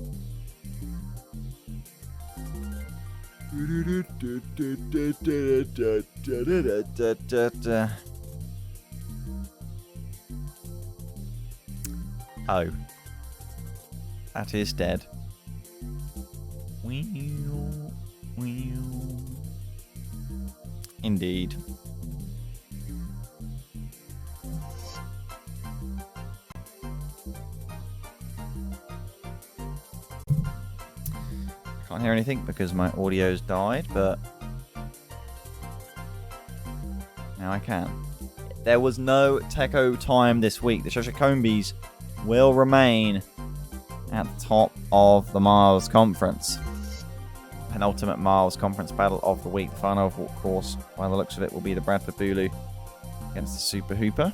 Oh. That is dead. Indeed. Can't hear anything because my audio's died, but now I can. There was no Techo time this week. The Cheshire Combees will remain at the top of the Miles Conference. Penultimate Miles Conference battle of the week. The final, of course, by the looks of it, will be the Bradford Bulu against the Super Hooper.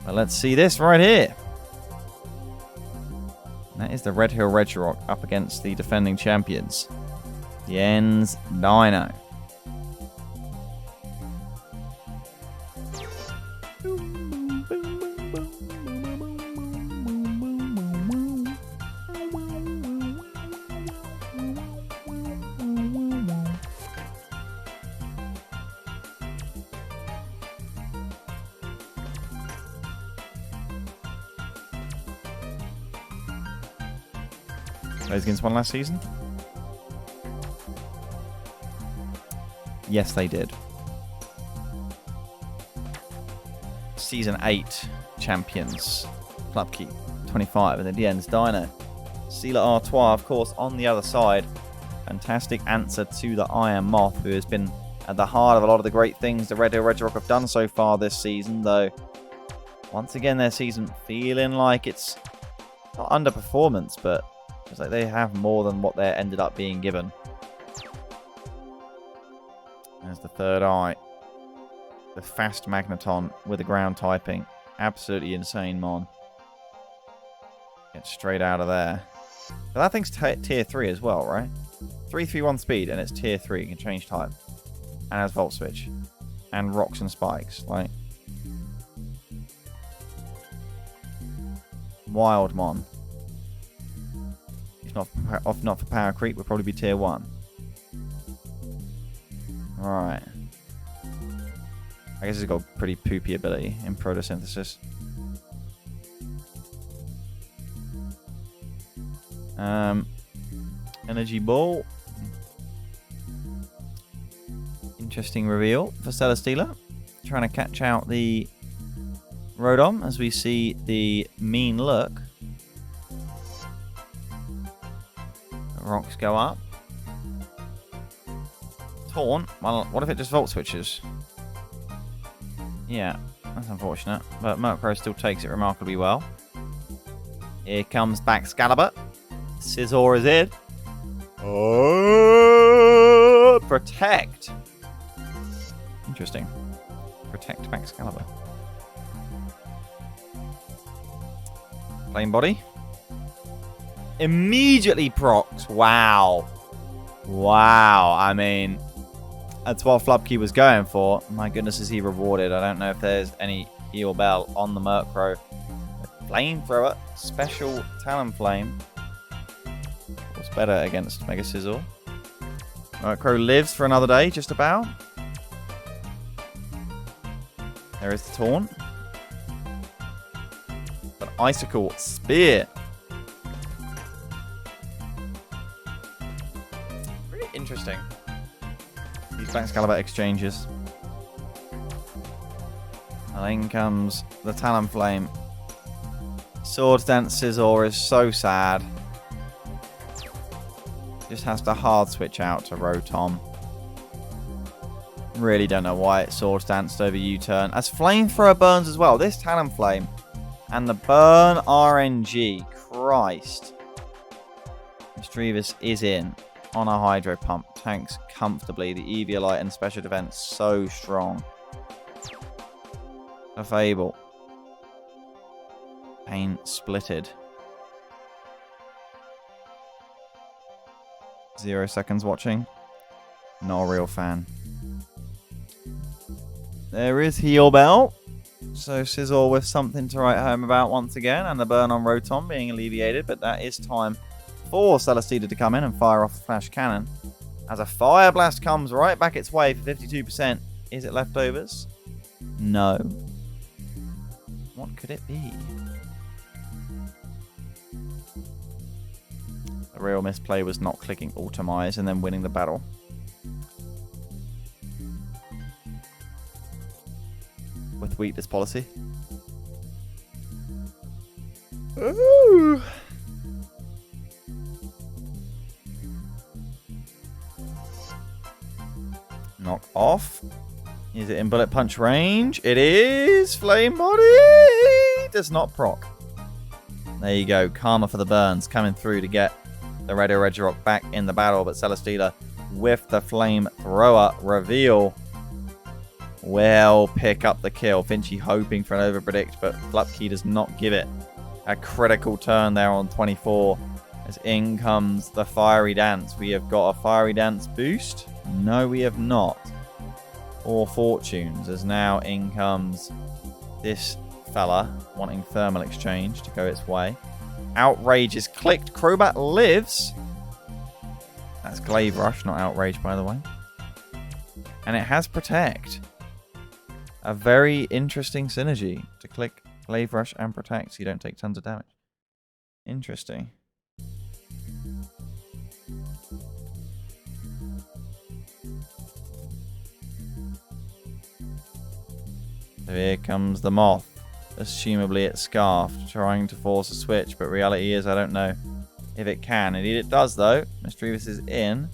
But let's see this right here. That is the Red Hill Regirock up against the defending champions, Jolteons Deino. Blazikens won last season? Yes, they did. Season 8 champions. Flubkey, 25, and then the end's Deino. Sealer Artois, of course, on the other side. Fantastic answer to the Iron Moth, who has been at the heart of a lot of the great things the Regirock have done so far this season, though. Once again, their season feeling like it's not underperformance, but it's like they have more than what they ended up being given. There's the third eye. The fast Magneton with the ground typing. Absolutely insane, Mon. Get straight out of there. But that thing's tier 3 as well, right? 3-3-1 speed, and it's tier 3. You can change type. And has Volt Switch. And Rocks and Spikes. Like, wild Mon. If not for Power Creep, would probably be tier 1. Alright. I guess it's got pretty poopy ability in photosynthesis. Energy Ball. Interesting reveal for Celesteela. Trying to catch out the Rotom as we see the mean look. Rocks go up. Taunt. Well, what if it just Volt Switches? Yeah, that's unfortunate. But Murkrow still takes it remarkably well. Here comes back Excalibur. Scizor is in. Oh, protect. Interesting. Protect back Excalibur. Flame Body. Immediately procs. Wow. Wow. I mean, that's what Flubkey was going for. My goodness, is he rewarded. I don't know if there's any Heal Bell on the Murkrow. Flamethrower. Special Talonflame. What's better against Mega Scizor? Murkrow lives for another day, just about. There is the Taunt. An Icicle Spear. Really interesting. These Black Excalibur exchanges. And then comes the Talonflame. Swords Dance Scizor is so sad. Just has to hard switch out to Rotom. Really don't know why it Swords Danced over U-turn. As Flamethrower burns as well. This Talonflame and the burn RNG. Christ. Misdreavus is in on a Hydro Pump. Tanks comfortably. The Eviolite and Special Defense so strong. A Fable. Pain Splitted. 0 seconds watching. Not a real fan. There is Heal Bell. So Scizor with something to write home about once again. And the burn on Rotom being alleviated. But that is time for Celesteela to come in and fire off the Flash Cannon. As a Fire Blast comes right back its way for 52%. Is it leftovers? No. What could it be? The real misplay was not clicking Automize and then winning the battle. With Weakness Policy. Ooh. Knock off. Is it in Bullet Punch range? It is. Flame Body does not proc. There you go. Karma for the burns coming through to get the Regirock back in the battle. But Celesteela with the Flamethrower reveal will pick up the kill. Finchy hoping for an overpredict, but Flubkey does not give it. A critical turn there on 24. As in comes the Fiery Dance. We have got a Fiery Dance boost. No, we have not. Or Fortunes, as now in comes this fella wanting Thermal Exchange to go its way. Outrage is clicked. Crobat lives. That's Glaive Rush, not Outrage, by the way. And it has Protect. A very interesting synergy to click Glaive Rush and Protect so you don't take tons of damage. Interesting. So here comes the Moth. Assumably it's Scarfed, trying to force a switch, but reality is I don't know if it can. Indeed it does though. Mischievous is in.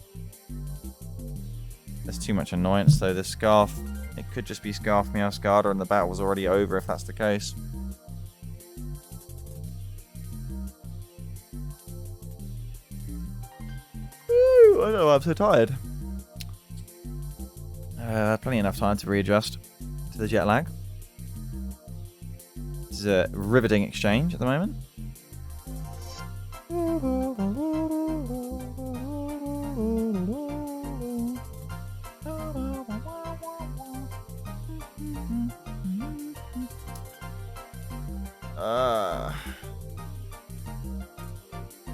There's too much annoyance though. The Scarf, it could just be Scarf Meowscarada and the battle's already over if that's the case. Woo, I don't know, I'm so tired. Plenty enough time to readjust to the jet lag. This is a riveting exchange at the moment.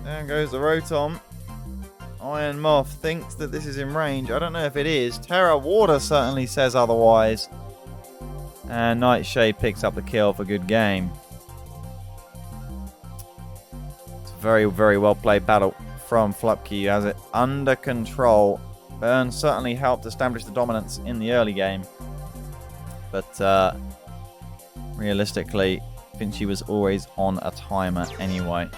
There goes the Rotom. Iron Moth thinks that this is in range. I don't know if it is. Terra Water certainly says otherwise. And Nightshade picks up the kill for good game. It's a very, very well played battle from Flupkey. Has it under control. Burn certainly helped establish the dominance in the early game. But realistically, Finchie was always on a timer anyway.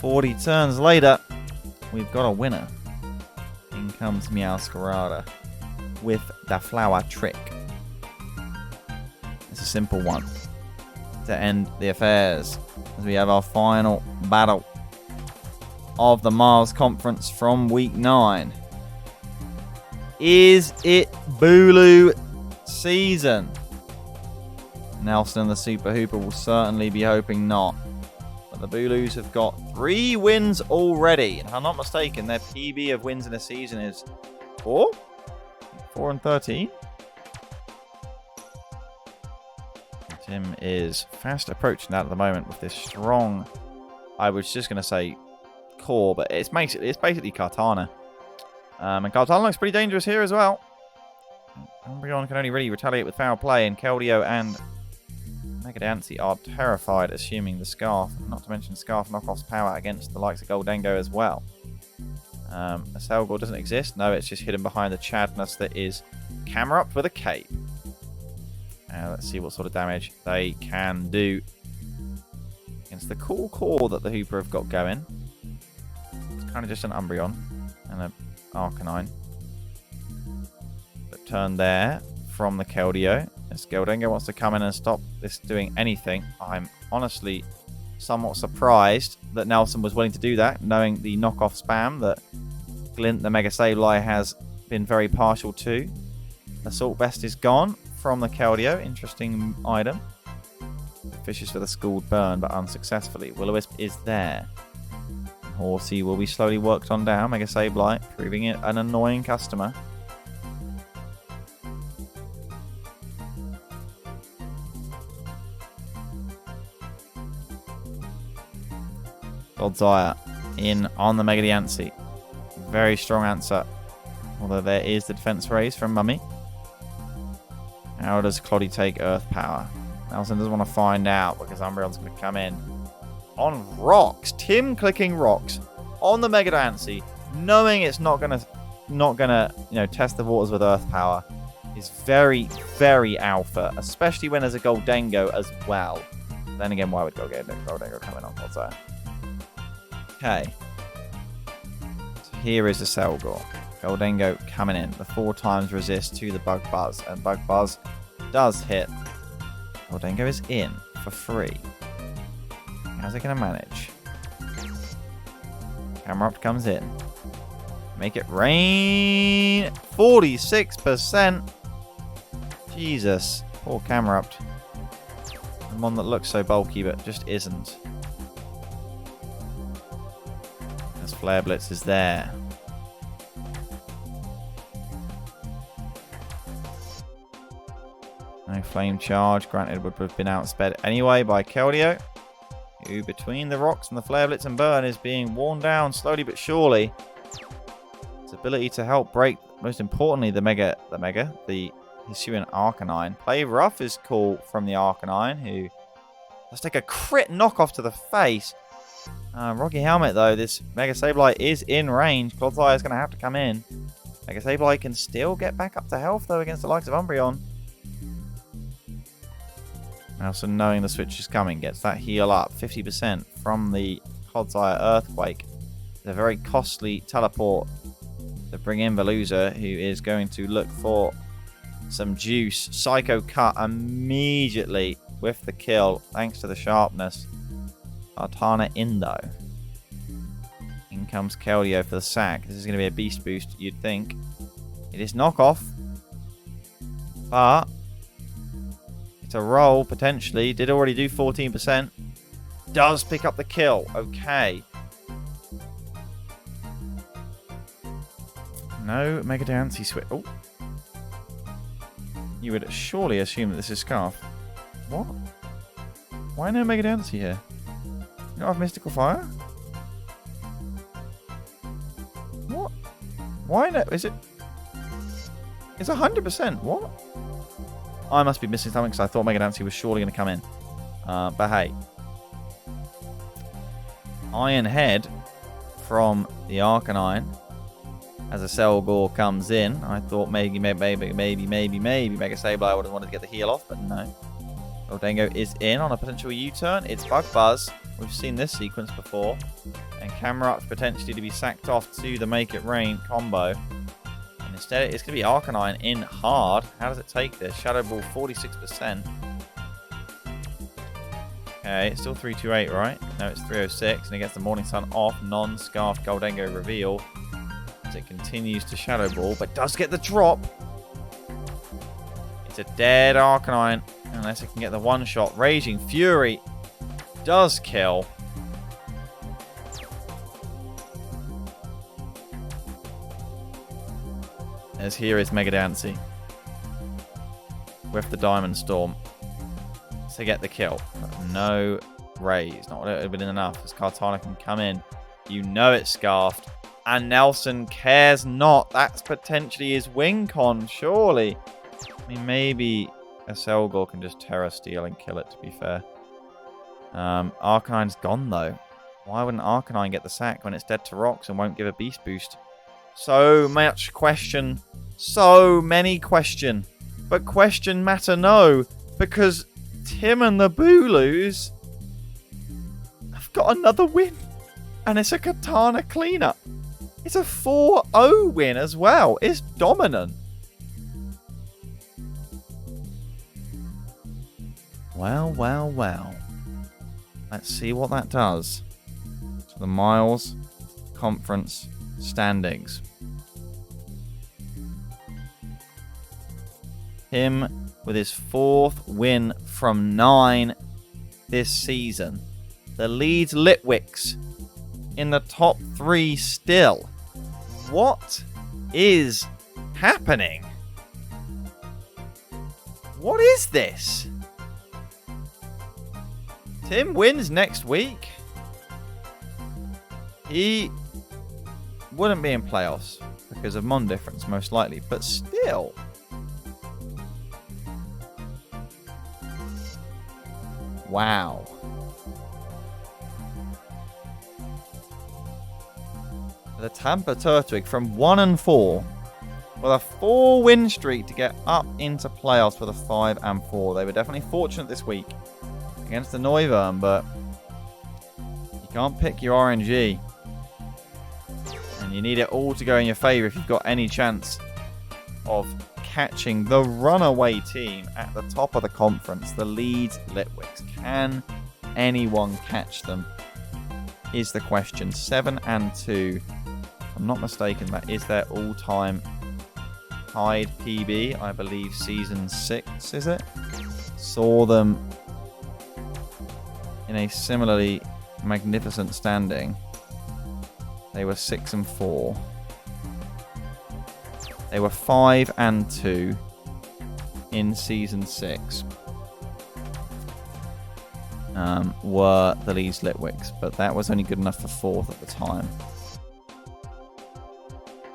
40 turns later, we've got a winner. In comes Meowscarada with the flower trick. It's a simple one to end the affairs as we have our final battle of the Mars Conference from Week 9. Is it Bulu season? Nelson and the Super Hooper will certainly be hoping not. But the Bulus have got 3 wins already. If I'm not mistaken, their PB of wins in a season is 4? 4 and 13? Tim is fast approaching that at the moment with this strong, I was just going to say core, but it's basically Kartana. And Kartana looks pretty dangerous here as well. Umbreon can only really retaliate with foul play, and Keldeo and Megadancy are terrified, assuming the Scarf, not to mention Scarf knockoff's power against the likes of Goldengo as well. A Selgor doesn't exist. No, it's just hidden behind the Chadness that is Camerupt with a cape. Let's see what sort of damage they can do against the cool core that the Hooper have got going. It's kind of just an Umbreon and an Arcanine. But turn there from the Keldeo. As Goldengo wants to come in and stop this doing anything. I'm honestly somewhat surprised that Nelson was willing to do that, knowing the knockoff spam that Glint, the Mega Sableye, has been very partial to. Assault Vest is gone from the Keldeo. Interesting item. Fishes for the Scald Burn, but unsuccessfully. Will-O-Wisp is there. Horsey will be slowly worked on down. Mega Sableye, proving it an annoying customer. Godzire in on the Mega Diancie. Very strong answer. Although there is the defense raise from Mummy. How does Cloddy take Earth Power? Nelson doesn't want to find out because Umbreon's going to come in on rocks. Tim clicking rocks on the Mega Diancie, knowing it's not gonna test the waters with Earth Power, is very, very alpha, especially when there's a Goldengo as well. Then again, why would Goldengo come in on Godzire? Okay. So here is the Selgor. Goldengo coming in. The 4 times resist to the Bug Buzz. And Bug Buzz does hit. Goldengo is in for free. How's it going to manage? Camerupt comes in. Make it rain. 46%. Jesus. Poor Camerupt. The one that looks so bulky but just isn't. As Flare Blitz is there. No Flame Charge. Granted, would have been outsped anyway by Keldeo, who between the rocks and the Flare Blitz and Burn is being worn down slowly but surely. Its ability to help break, most importantly, the Hisuian Arcanine. Play Rough is cool from the Arcanine, who let's take a crit knockoff to the face. Rocky Helmet, though, this Mega Sableye is in range. Clodsire is going to have to come in. Mega Sableye can still get back up to health, though, against the likes of Umbreon. Also, knowing the switch is coming, gets that heal up 50% from the Clodsire Earthquake. It's a very costly teleport to bring in Veluza, who is going to look for some juice. Psycho Cut immediately with the kill, thanks to the sharpness. Artana in, though. In comes Keldeo for the sack. This is going to be a beast boost, you'd think. It is knockoff, but it's a roll, potentially. Did already do 14%. Does pick up the kill. Okay. No Mega Diancie switch. Oh. You would surely assume that this is Scarf. What? Why no Mega Diancie here? You don't have Mystical Fire? What? Why no? Is it? It's 100%. What? I must be missing something because I thought Mega Diancie was surely going to come in. But hey. Iron Head from the Arcanine as a Selgor comes in. I thought maybe Mega Sableye would have wanted to get the heal off, but no. Gholdengo is in on a potential U-turn. It's Bug Buzz. We've seen this sequence before. And Camerupt potentially to be sacked off to the Make It Rain combo. And instead it's going to be Arcanine in hard. How does it take this? Shadow Ball 46%. Okay, it's still 328, right? No, it's 306. And it gets the Morning Sun off. Non-Scarfed Gholdengo reveal. As it continues to Shadow Ball, but does get the drop. It's a dead Arcanine. Unless it can get the one-shot. Raging Fury does kill. As here is Mega Diancie with the Diamond Storm to get the kill. But no raise. Not what it would have been enough. As Kartana can come in. You know it's Scarfed. And Nelson cares not. That's potentially his win con, surely. I mean, maybe a Selgor can just Terra Steel and kill it, to be fair. Arcanine's gone, though. Why wouldn't Arcanine get the sack when it's dead to rocks and won't give a beast boost? So much question. So many question. But question matter no. Because Tim and the Bulus have got another win. And it's a Katana cleanup. It's a 4-0 win as well. It's dominant. Well, well, well. Let's see what that does to the Miles Conference standings. Him with his 4th win from 9 this season. The leads Litwicks in the top 3 still. What is happening? What is this? Tim wins next week. He wouldn't be in playoffs because of Mon difference, most likely, but still. Wow. The Tampa Turtwig from 1-4 with a 4-win streak to get up into playoffs with a 5-4. They were definitely fortunate this week against the Noivern, but you can't pick your RNG. And you need it all to go in your favour if you've got any chance of catching the runaway team at the top of the conference, the Leeds Litwicks. Can anyone catch them? Is the question. 7-2. If I'm not mistaken, that is their all-time tied PB. I believe season 6, is it? Saw them in a similarly magnificent standing. They were 6-4. They were 5-2 in season 6. Were the Leeds Litwicks, but that was only good enough for 4th at the time.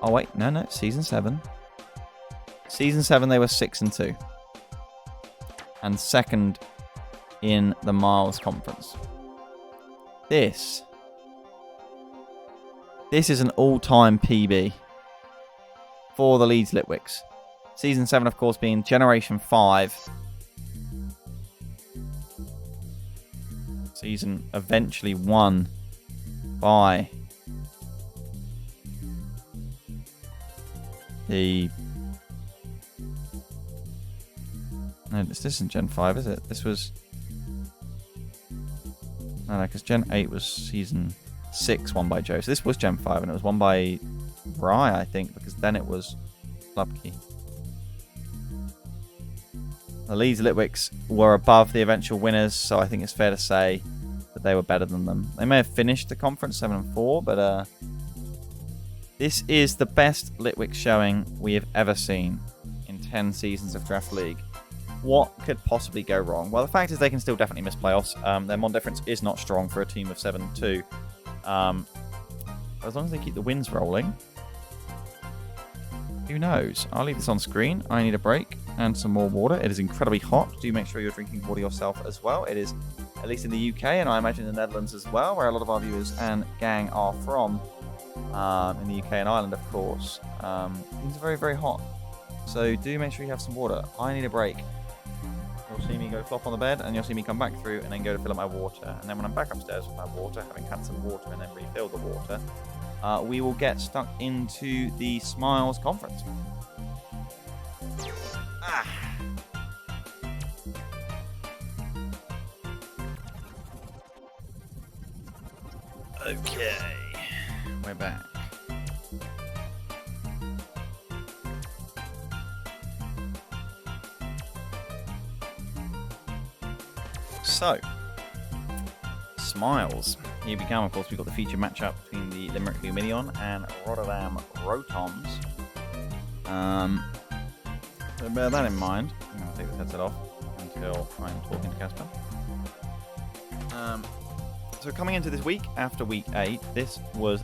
Oh wait, no, season 7. Season 7 they were 6-2. And 2nd in the Miles Conference. This This is an all-time PB for the Leeds Litwicks. Season 7, of course, being Generation 5. Season eventually won by the... No, this isn't Gen 5, is it? This was... No, because Gen 8 was Season 6 won by Joe. So this was Gen 5, and it was won by Rye, I think, because then it was Clubkey. The Leeds Litwicks were above the eventual winners, so I think it's fair to say that they were better than them. They may have finished the conference 7-4, but this is the best Litwicks showing we have ever seen in 10 seasons of Draft League. What could possibly go wrong? Well, the fact is they can still definitely miss playoffs. Their Mon difference is not strong for a team of 7-2. As long as they keep the wins rolling, who knows? I'll leave this on screen. I need a break and some more water. It is incredibly hot. Do make sure you're drinking water yourself as well. It is, at least in the UK, and I imagine the Netherlands as well, where a lot of our viewers and gang are from. In the UK and Ireland, of course. Things are very, very hot. So do make sure you have some water. I need a break. You'll see me go flop on the bed, and you'll see me come back through and then go to fill up my water. And then when I'm back upstairs with my water, having had some water and then refilled the water, we will get stuck into the Smiles conference. Okay, we're back. So, Smiles. Here we come. Of course, we've got the featured matchup between the Limerick Lumineion and Rotterdam Rotoms. So bear that in mind. I'm going to take this headset off until I'm talking to Casper. So coming into this week, after week 8, this was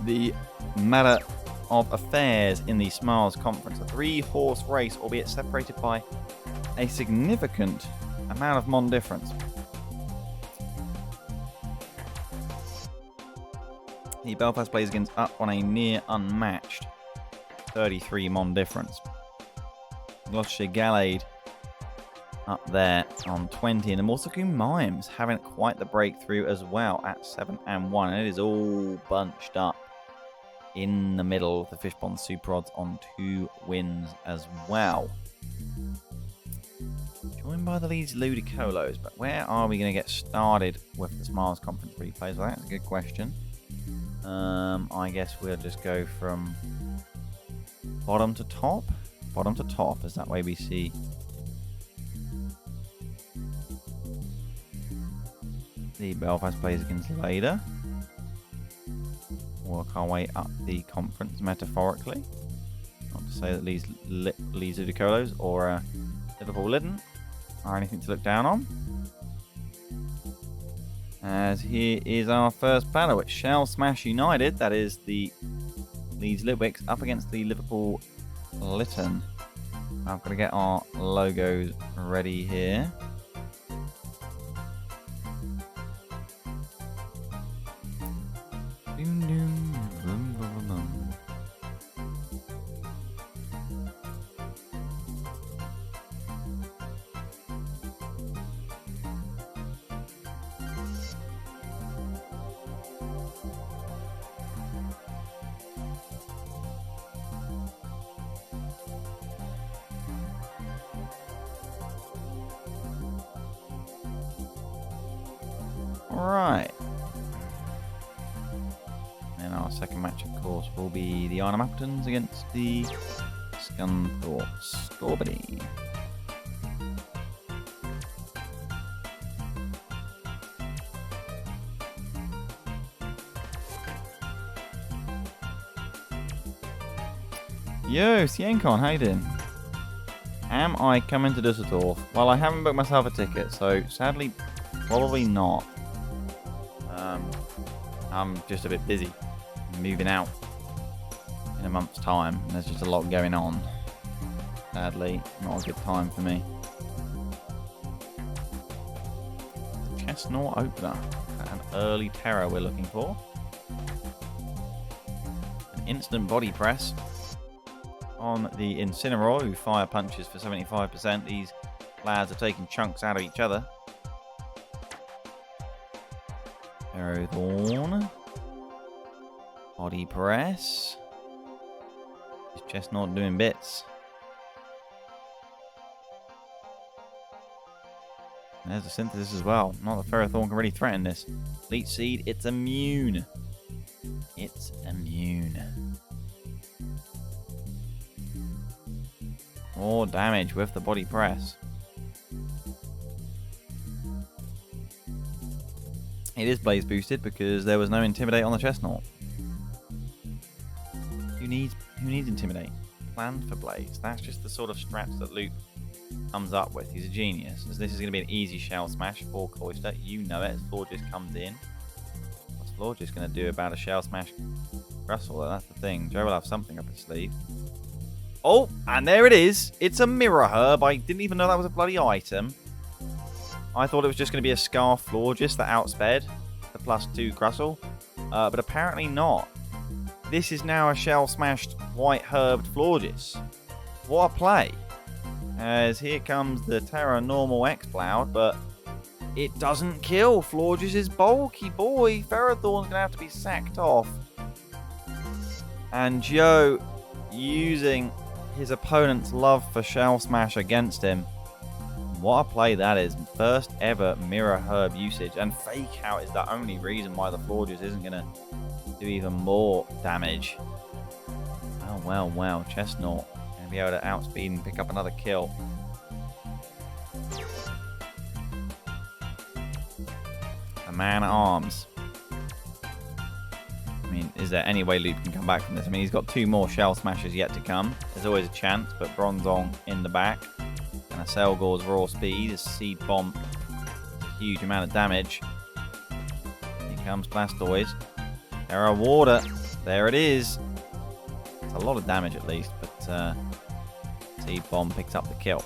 the matter of affairs in the Smiles Conference. A 3-horse race, albeit separated by a significant amount of Mon difference. The Belfast Blazikens up on a near unmatched 33 Mon difference. Gloucestershire Gallade up there on 20, and the Morsaku Mimes having quite the breakthrough as well at 7-1, and it is all bunched up in the middle. The Fishbond SuperRods on 2 wins as well. Joined by the Leeds Ludicolos, but where are we going to get started with the Smiles Conference replays? Well, that's a good question. I guess we'll just go from bottom to top. Bottom to top, is that way we see the Belfast Blazikens later. Work our way up the conference metaphorically. Not to say that Leeds Ludicolos or Liverpool Litten are anything to look down on. As here is our first battle. It's Shell Smash United. That is the Leeds Litwicks up against the Liverpool Litten. I've got to get our logos ready here. Right. And our second match, of course, will be the Appletuns against the Scunthorpe Scorbunny. Yo, Ciencon, how you doing? Am I coming to Düsseldorf? Well, I haven't booked myself a ticket, so sadly, probably not. I'm just a bit busy moving out in a month's time. There's just a lot going on. Sadly, not a good time for me. The Chestnut opener. An early terror we're looking for. instant body press on the Incineroar, who fire punches for 75%. These lads are taking chunks out of each other. Ferrothorn. Body press. Is Chestnut doing bits? There's the Synthesis as well. Not that Ferrothorn can really threaten this. Leech Seed, it's immune. It's immune. More damage with the body press. It is Blaze boosted because there was no Intimidate on the Chestnut. Who needs Intimidate? Planned for Blaze. That's just the sort of strats that Luke comes up with. He's a genius. As this is going to be an easy Shell Smash for Cloyster. You know it as Florges comes in. What's Florges going to do about a Shell Smash Russell? That's the thing. Joe will have something up his sleeve. Oh, and there it is. It's a Mirror Herb. I didn't even know that was a bloody item. I thought it was just going to be a Scarf Florges that outsped the +2 Grussel. But apparently not. This is now a Shell Smashed White Herbed Florges. What a play. As here comes the Terra Normal X-Cloud, but it doesn't kill. Florges is bulky, boy. Ferrothorn's going to have to be sacked off. And Joe using his opponent's love for Shell Smash against him. What a play that is. First ever Mirror Herb usage. And Fake Out is the only reason why the Florges isn't going to do even more damage. Oh, well, well. Chestnut going to be able to outspeed and pick up another kill. A Man-at-Arms. I mean, is there any way Luke can come back from this? I mean, he's got 2 more Shell Smashes yet to come. There's always a chance, but Bronzong in the back. And a Selgor's Raw Speed, a Seed Bomb, a huge amount of damage. Here comes Blastoise. Terra Water, there it is. It's a lot of damage at least, but Seed Bomb picks up the kill.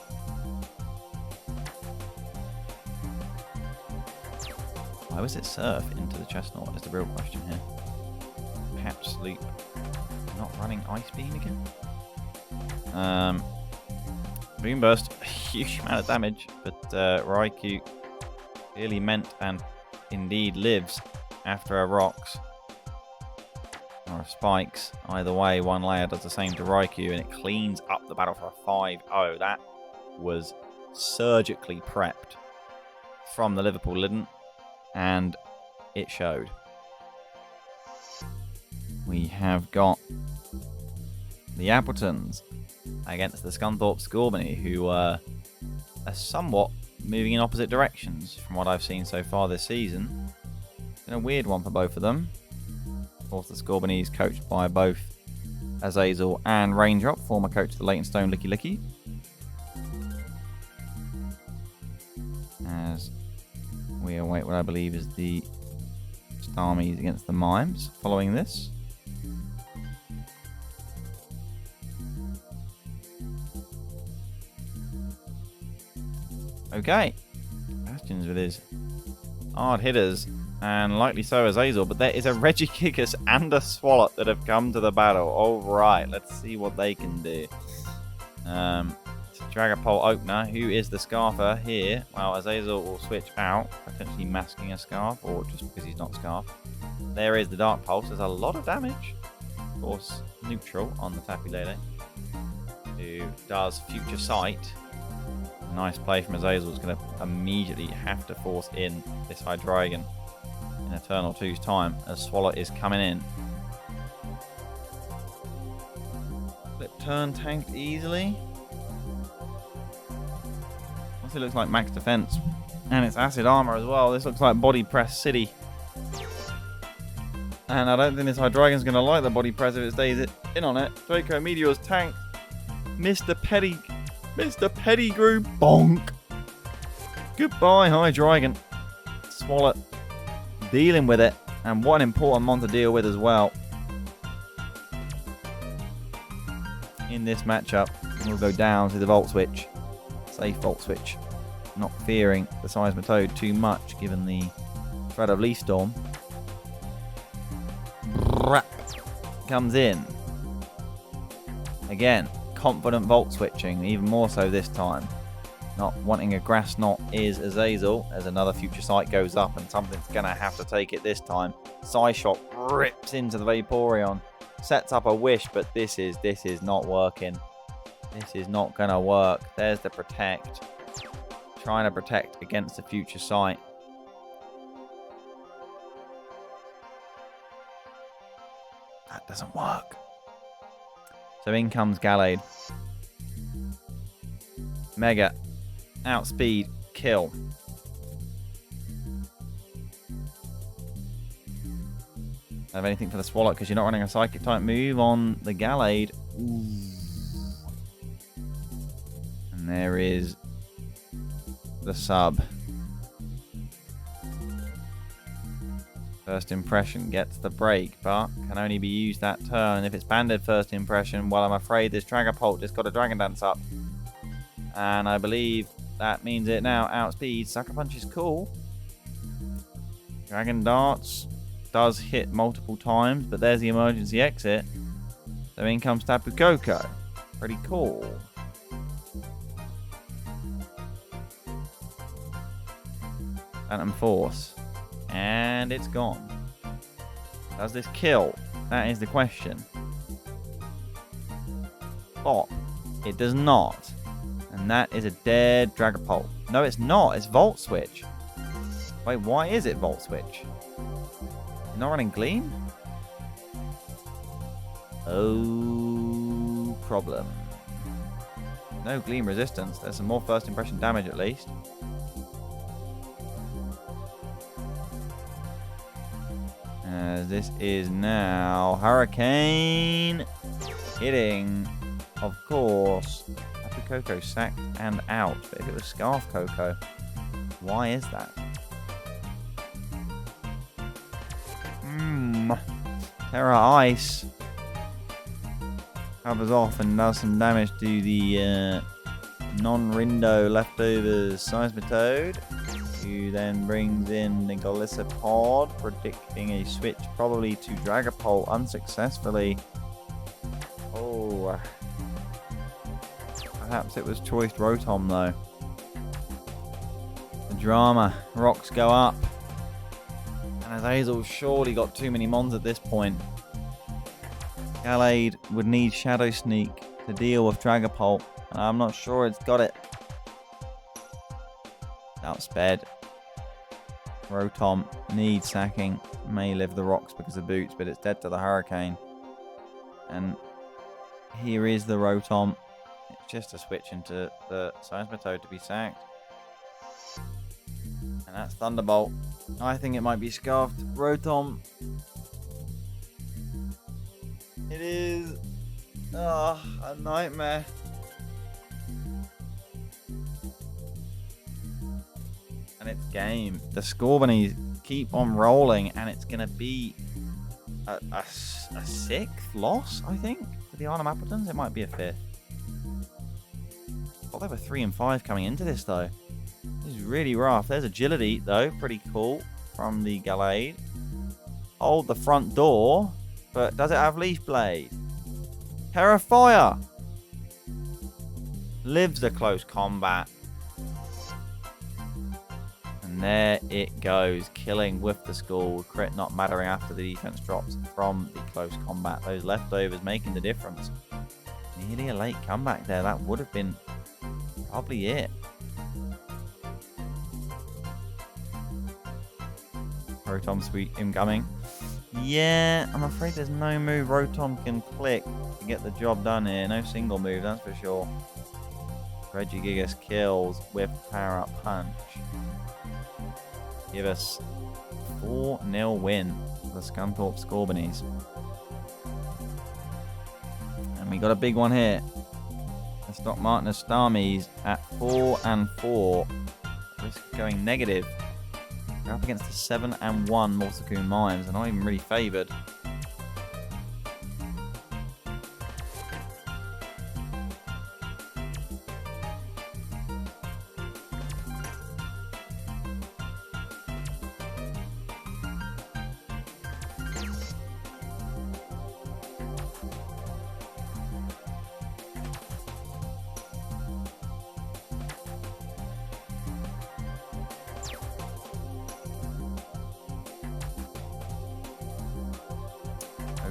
Why was it Surf into the Chestnut is the real question here. Perhaps Luke not running Ice Beam again? Boom Burst, a huge amount of damage, but Raikou clearly meant and indeed lives after a Rocks or a Spikes. Either way, one layer does the same to Raikou and it cleans up the battle for a 5-0. That was surgically prepped from the Liverpool Litten, and it showed. We have got the Appletuns against the Scunthorpe Scorbunny, who are somewhat moving in opposite directions from what I've seen so far this season. It's been a weird one for both of them. Of course, the Scorbunny is coached by both Azazel and Raindrop, former coach of the Leytonstone Licky Licky. As we await what I believe is the Starmies against the Mimes following this. Okay, Bastions with his hard hitters, and likely so as Azazel, but there is a Regigigas and a Swalot that have come to the battle. Alright, let's see what they can do. Dragapult Opener, who is the Scarfer here? Well, Azazel will switch out, potentially masking a Scarf, or just because he's not Scarf. There is the Dark Pulse, there's a lot of damage. Of course, neutral on the Tapu Lele, who does Future Sight. Nice play from Azazel. Is going to immediately have to force in this Hydreigon in Eternal 2's time as Swalot is coming in. Flip turn tanked easily. Also looks like max defense, and it's acid armor as well. This looks like body press city, and I don't think this Hydreigon's going to like the body press if it stays in on it. Draco Meteor's tanked. Mr. Pettigrew, bonk. Goodbye, Hydreigon. Swalot dealing with it, and what an important mon to deal with as well in this matchup. We'll go down to the Volt Switch, safe Volt Switch, not fearing the Seismitoad too much given the threat of Leaf Storm. comes in. Again, confident Volt switching, even more so this time. Not wanting a Grass Knot is Azazel, as another Future Sight goes up and something's going to have to take it this time. Psyshock rips into the Vaporeon, sets up a Wish, but this is not working. This is not going to work. There's the Protect. Trying to protect against the Future Sight. That doesn't work. So in comes Gallade. Mega. Outspeed. Kill. Have anything for the Swallow because you're not running a Psychic type move on the Gallade. Ooh. And there is the sub. First Impression gets the break, but can only be used that turn. If it's banded First Impression, well, I'm afraid this Dragapult just got a Dragon Dance up. And I believe that means it now. Outspeed. Sucker Punch is cool. Dragon Darts does hit multiple times, but there's the emergency exit. So in comes Tapu Koko. Pretty cool. Phantom Force. And it's gone. Does this kill? That is the question. Pop. It does not. And that is a dead Dragapult. No, it's not. It's Volt Switch. Wait, why is it Volt Switch? You're not running Gleam? Oh, problem. No Gleam resistance. There's some more First Impression damage at least. This is now Hurricane hitting, of course. Tapu Koko sacked and out. But if it was Scarf Koko, why is that? Terra Ice covers off and does some damage to the non-Rindo leftovers Seismitoad, who then brings in the Golisopod, predicting a switch probably to Dragapult unsuccessfully. Oh, perhaps it was choiced Rotom though. The drama, rocks go up. And Azazel's surely got too many mons at this point. Gallade would need Shadow Sneak to deal with Dragapult, and I'm not sure it's got it. Outsped. Rotom needs sacking. May live the rocks because of boots, but it's dead to the Hurricane. And here is the Rotom. It's just a switch into the Seismitoad to be sacked. And that's Thunderbolt. I think it might be Scarfed Rotom. It is a nightmare. And it's game. The Scorbunnies keep on rolling, and it's going to be a sixth loss, I think, for the Arnhem Appletons. It might be a fifth. Oh, they were 3 and 5 coming into this, though. This is really rough. There's Agility, though. Pretty cool from the Gallade. Hold the front door, but does it have Leaf Blade? Terrifier lives the close combat. And there it goes, killing with the Skull. Crit not mattering after the defense drops from the close combat. Those leftovers making the difference. Nearly a late comeback there. That would have been probably it. Rotom sweep incoming. Yeah, I'm afraid there's no move Rotom can click to get the job done here. No single move, that's for sure. Regigigas kills with Power Up Punch. Give us 4-0 win for the Scunthorpe Scorbunnies. And we got a big one here. The Stock Martinez Starmies at 4 and 4. Risk going negative. They're up against the 7 and 1 Morsekun Mimes. They're not even really favoured.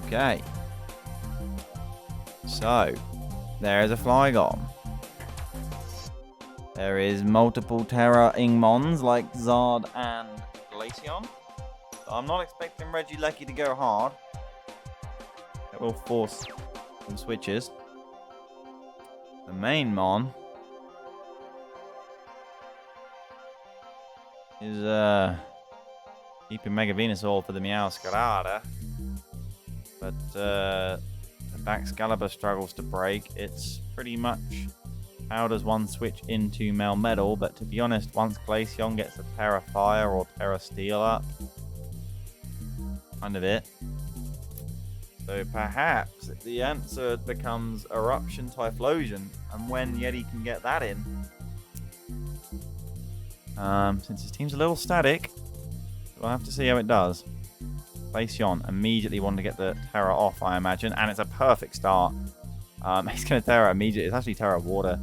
Okay. So, there is a Flygon. There is multiple Terra Ingmons like Zard and Glaceon. So I'm not expecting Regirock to go hard. It will force some switches. The main Mon is keeping Mega Venusaur for the Meowscarada. But the Baxcalibur struggles to break. It's pretty much how does one switch into Melmetal, but to be honest, once Glaceon gets a Terra Fire or Terra Steel up, kind of it. So perhaps the answer becomes Eruption Typhlosion, and when Yeti can get that in, since his team's a little static, we'll have to see how it does. Glaceon immediately wanted to get the Terra off, I imagine, and it's a perfect start. He's going to Terra immediately. It's actually Terra Water,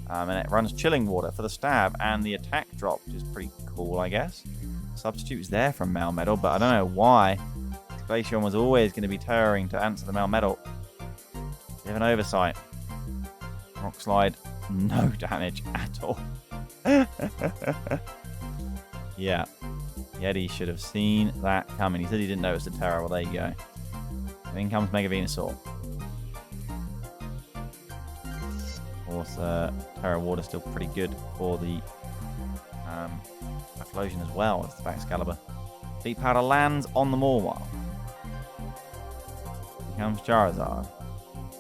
and it runs Chilling Water for the stab and the attack drop, which is pretty cool, I guess. Substitute is there from Melmetal, but I don't know why. Glaceon was always going to be Terroring to answer the Melmetal. Bit of an oversight. Rock Slide, no damage at all. Yeah. Yeti should have seen that coming. He said he didn't notice the Terra. Well, there you go. And in comes Mega Venusaur. Of course, Terra Water still pretty good for the Typhlosion as well as the Baxcalibur. Deep Powder lands on the Mawile. Here comes Charizard.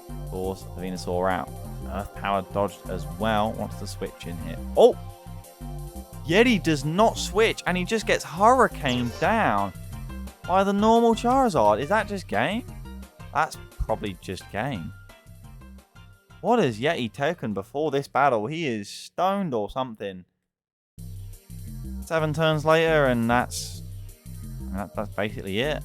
Of course, the Venusaur out. Earth Power dodged as well. Wants to switch in here. Oh! Yeti does not switch, and he just gets hurricaned down by the normal Charizard. Is that just game? That's probably just game. What has Yeti taken before this battle? He is stoned or something. 7 turns later, and that's basically it.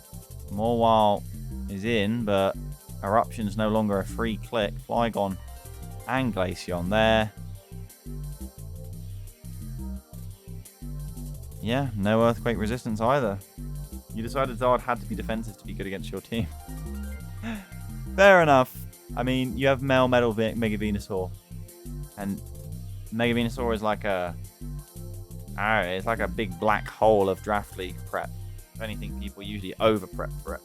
Mawile is in, but Eruption's no longer a free click. Flygon and Glaceon there. Yeah, no Earthquake resistance either. You decided Zard had to be defensive to be good against your team. Fair enough. I mean, you have Melmetal Mega Venusaur. And Mega Venusaur is like a... it's like a big black hole of Draft League prep. If anything, people usually over-prep for it.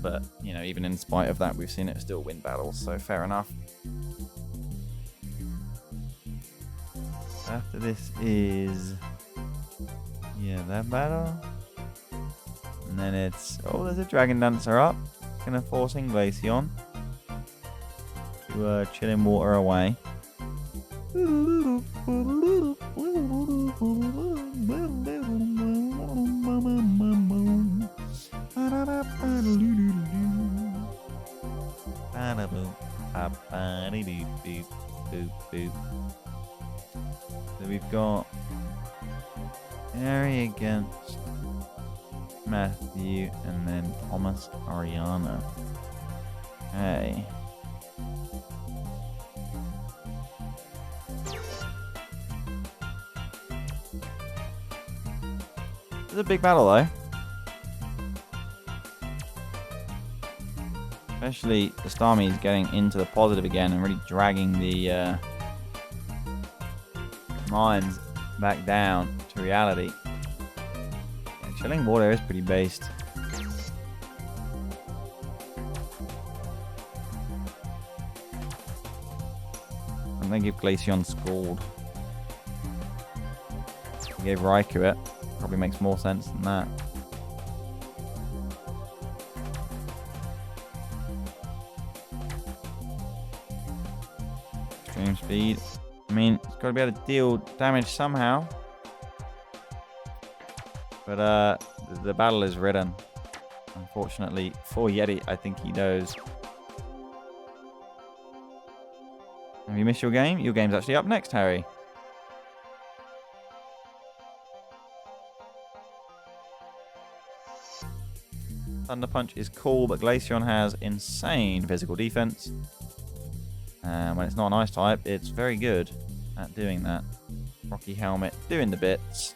But, you know, even in spite of that, we've seen it still win battles, so fair enough. After this is... yeah, that battle. And then it's... oh, there's a Dragon Dancer up. Gonna force in Glaceon to Chilling Water away. So we've got Harry against Matthew and then Thomas Ariana. Okay. It's a big battle though. Especially the Starmies getting into the positive again and really dragging the Mimes back down to reality. Yeah, Chilling Water is pretty based. I'm going to give Glaceon Scald. I gave Raikou it. Probably makes more sense than that. Extreme Speed. I mean, it's got to be able to deal damage somehow. But the battle is written. Unfortunately, for Yeti, I think he knows. Have you missed your game? Your game's actually up next, Harry. Thunder Punch is cool, but Glaceon has insane physical defense. And when it's not an ice type, it's very good at doing that. Rocky Helmet doing the bits.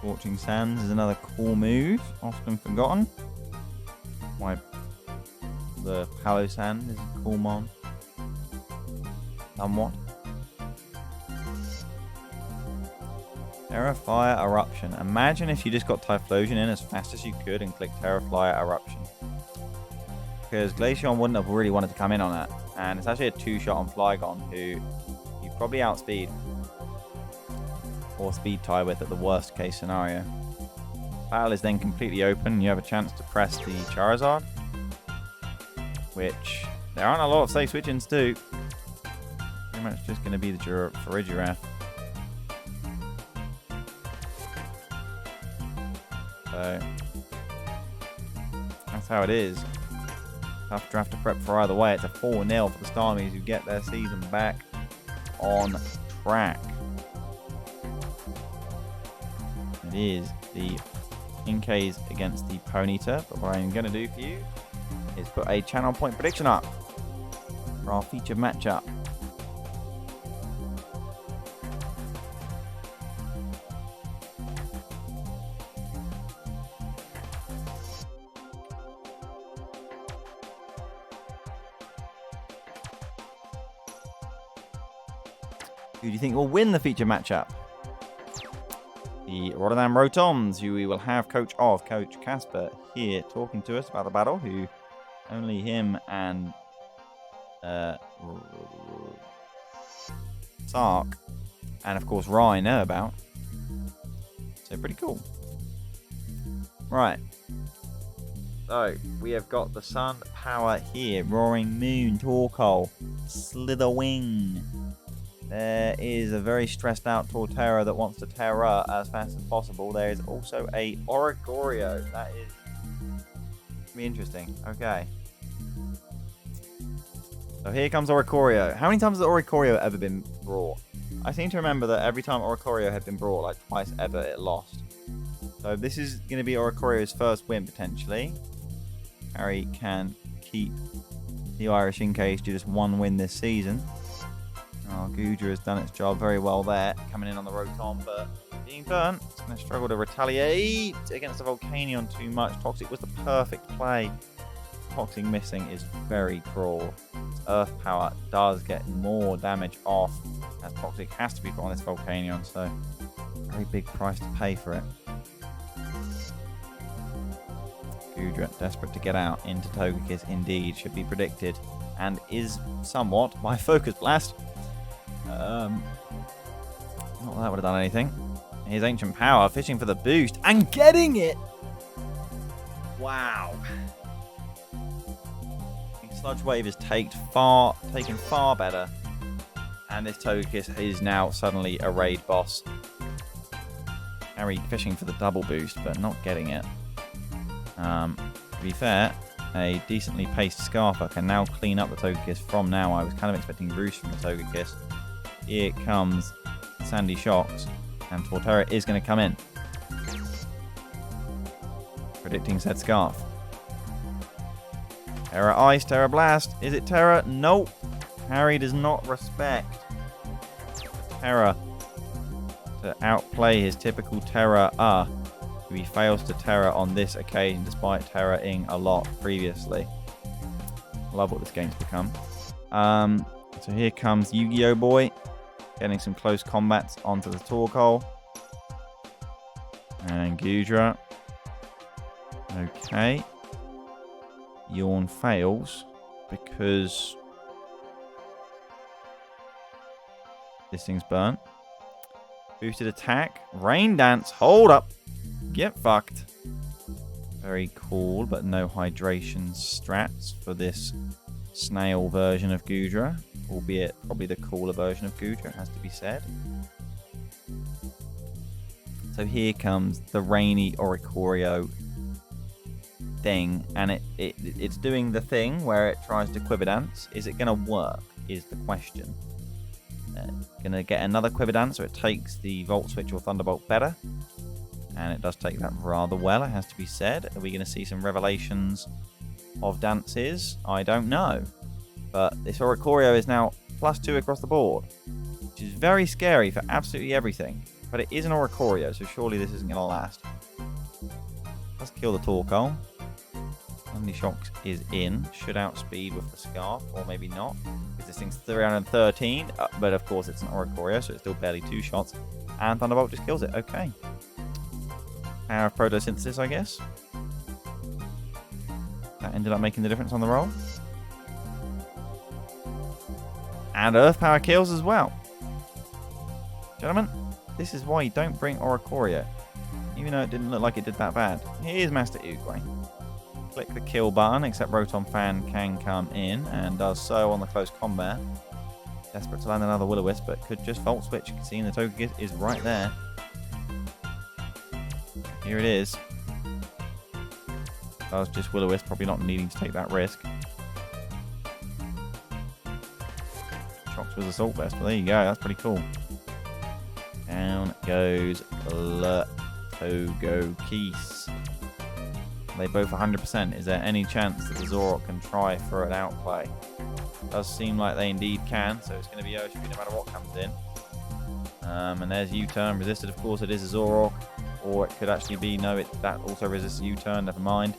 Scorching Sands is another cool move, often forgotten. Why the Palo Sand is a cool mon. Somewhat. Terra Fire Eruption. Imagine if you just got Typhlosion in as fast as you could and clicked Terra Fire Eruption. Because Glaceon wouldn't have really wanted to come in on that. And it's actually a 2-shot on Flygon, who you probably outspeed. Or speed tie with at the worst case scenario. Battle is then completely open. You have a chance to press the Charizard. Which, there aren't a lot of safe switch-ins to do. Pretty much just going to be the Regirock. So, that's how it is. Tough draft to prep for either way. It's a 4-0 for the Starmies, who get their season back on track. It is the Inkays against the Ponyta, but what I'm going to do for you is put a channel point prediction up for our featured matchup. Who do you think will win the feature matchup? The Rotterdam Rotoms, who we will have Coach Casper, here talking to us about the battle, who only him and Sark and of course Ryan know about. So pretty cool. Right. So we have got the Sun Power here. Roaring Moon, Torkoal, Slitherwing. There is a very stressed out Torterra that wants to Terra as fast as possible. There is also a Oricorio. That is be interesting. Okay. So here comes Oricorio. How many times has Oricorio ever been brought? I seem to remember that every time Oricorio had been brought, like twice ever, it lost. So this is going to be Oricorio's first win, potentially. Harry can keep the Irish Inkays to just one win this season. Oh, Goodra has done its job very well there, coming in on the Rotom, but being burnt. It's going to struggle to retaliate against the Volcanion too much. Toxic was the perfect play. Toxic missing is very cruel. Earth Power does get more damage off, as Toxic has to be put on this Volcanion, so very big price to pay for it. Goodra, desperate to get out into Togekiss, indeed, should be predicted, and is somewhat by Focus Blast. Not that that would have done anything. His Ancient Power, fishing for the boost, and getting it! Wow. Sludge Wave is taken far better, and this Togekiss is now suddenly a raid boss. Harry fishing for the double boost, but not getting it. To be fair, a decently paced Scarfer can now clean up the Togekiss from now. I was kind of expecting Roost from the Togekiss. Here comes Sandy Shocks, and Torterra is going to come in. Predicting said Scarf. Terra Ice, Terra Blast. Is it Terra? Nope. Harry does not respect Terra to outplay his typical Terra. He fails to Terra on this occasion, despite Terra-ing a lot previously. Love what this game's become. So here comes Yu-Gi-Oh! Boy, getting some close combats onto the Torkoal. And Goodra. Okay. Yawn fails because this thing's burnt. Boosted attack. Rain Dance. Hold up. Get fucked. Very cool, but no hydration strats for this snail version of Goodra. Albeit probably the cooler version of Goodra, it has to be said. So here comes the rainy Oricorio thing, and it's doing the thing where it tries to Quiver Dance. Is it going to work, is the question. Going to get another Quiver Dance, so it takes the Volt Switch or Thunderbolt better. And it does take that rather well, it has to be said. Are we going to see some revelations of dances? I don't know. But this Oricorio is now +2 across the board, which is very scary for absolutely everything. But it is an Oricorio, so surely this isn't going to last. Let's kill the Torkoal. Only Shocks is in. Should outspeed with the Scarf, or maybe not. Because this thing's 313, but of course it's an Oricorio, so it's still barely 2 shots. And Thunderbolt just kills it. Okay. Power of Photosynthesis, I guess. That ended up making the difference on the roll. And Earth Power kills as well. Gentlemen, this is why you don't bring Oricorio. Even though it didn't look like it did that bad. Here's Master Oogway. Click the kill button, except Rotom fan can come in and does so on the close combat. Desperate to land another Will-O-Wisp, but could just Volt Switch. Seeing the Togekiss is right there. Here it is. Does just Will-O-Wisp, probably not needing to take that risk. Shocks with Assault Vest, but there you go, that's pretty cool. Down goes Togekiss. They both 100%. Is there any chance that the Zoroark can try for an outplay? Does seem like they indeed can, so it's going to be Oshawott no matter what comes in. And there's U-turn resisted. Of course, it is a Zoroark, or it could actually be no. That also resists U-turn. Never mind.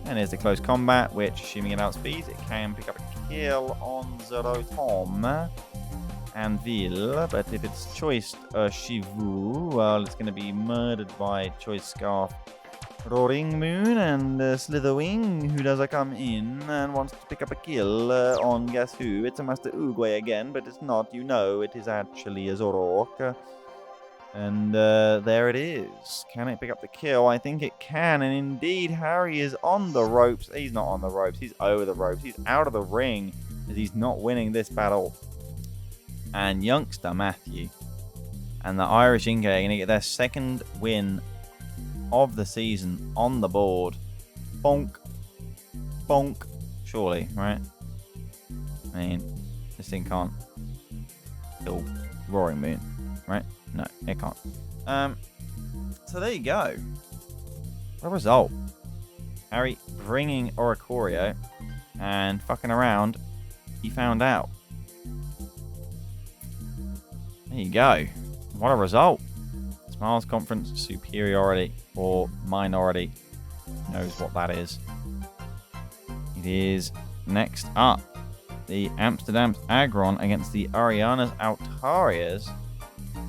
And here's the close combat, which, assuming it outspeeds, it can pick up a kill on the Rotom and Vil. But if it's choiced Shivu, well, it's going to be murdered by Choice Scarf. Roaring Moon and Slitherwing, who does come in and wants to pick up a kill on guess who? It's a Master Oogway again, but it's not, you know, it is actually a Zoroark. And there it is. Can it pick up the kill? I think it can, and indeed Harry is on the ropes. He's not on the ropes, he's over the ropes. He's out of the ring as he's not winning this battle. And youngster Matthew and the Irish Inkay are going to get their second win of the season on the board. Bonk. Bonk. Surely, right? I mean, this thing can't kill Roaring Moon, right? No, it can't. So there you go. What a result. Harry bringing Oricorio and fucking around, he found out. There you go. What a result. Smiles Conference superiority or minority. Knows what that is. It is next up. The Amsterdam's Aggron against the Ariana's Altarias.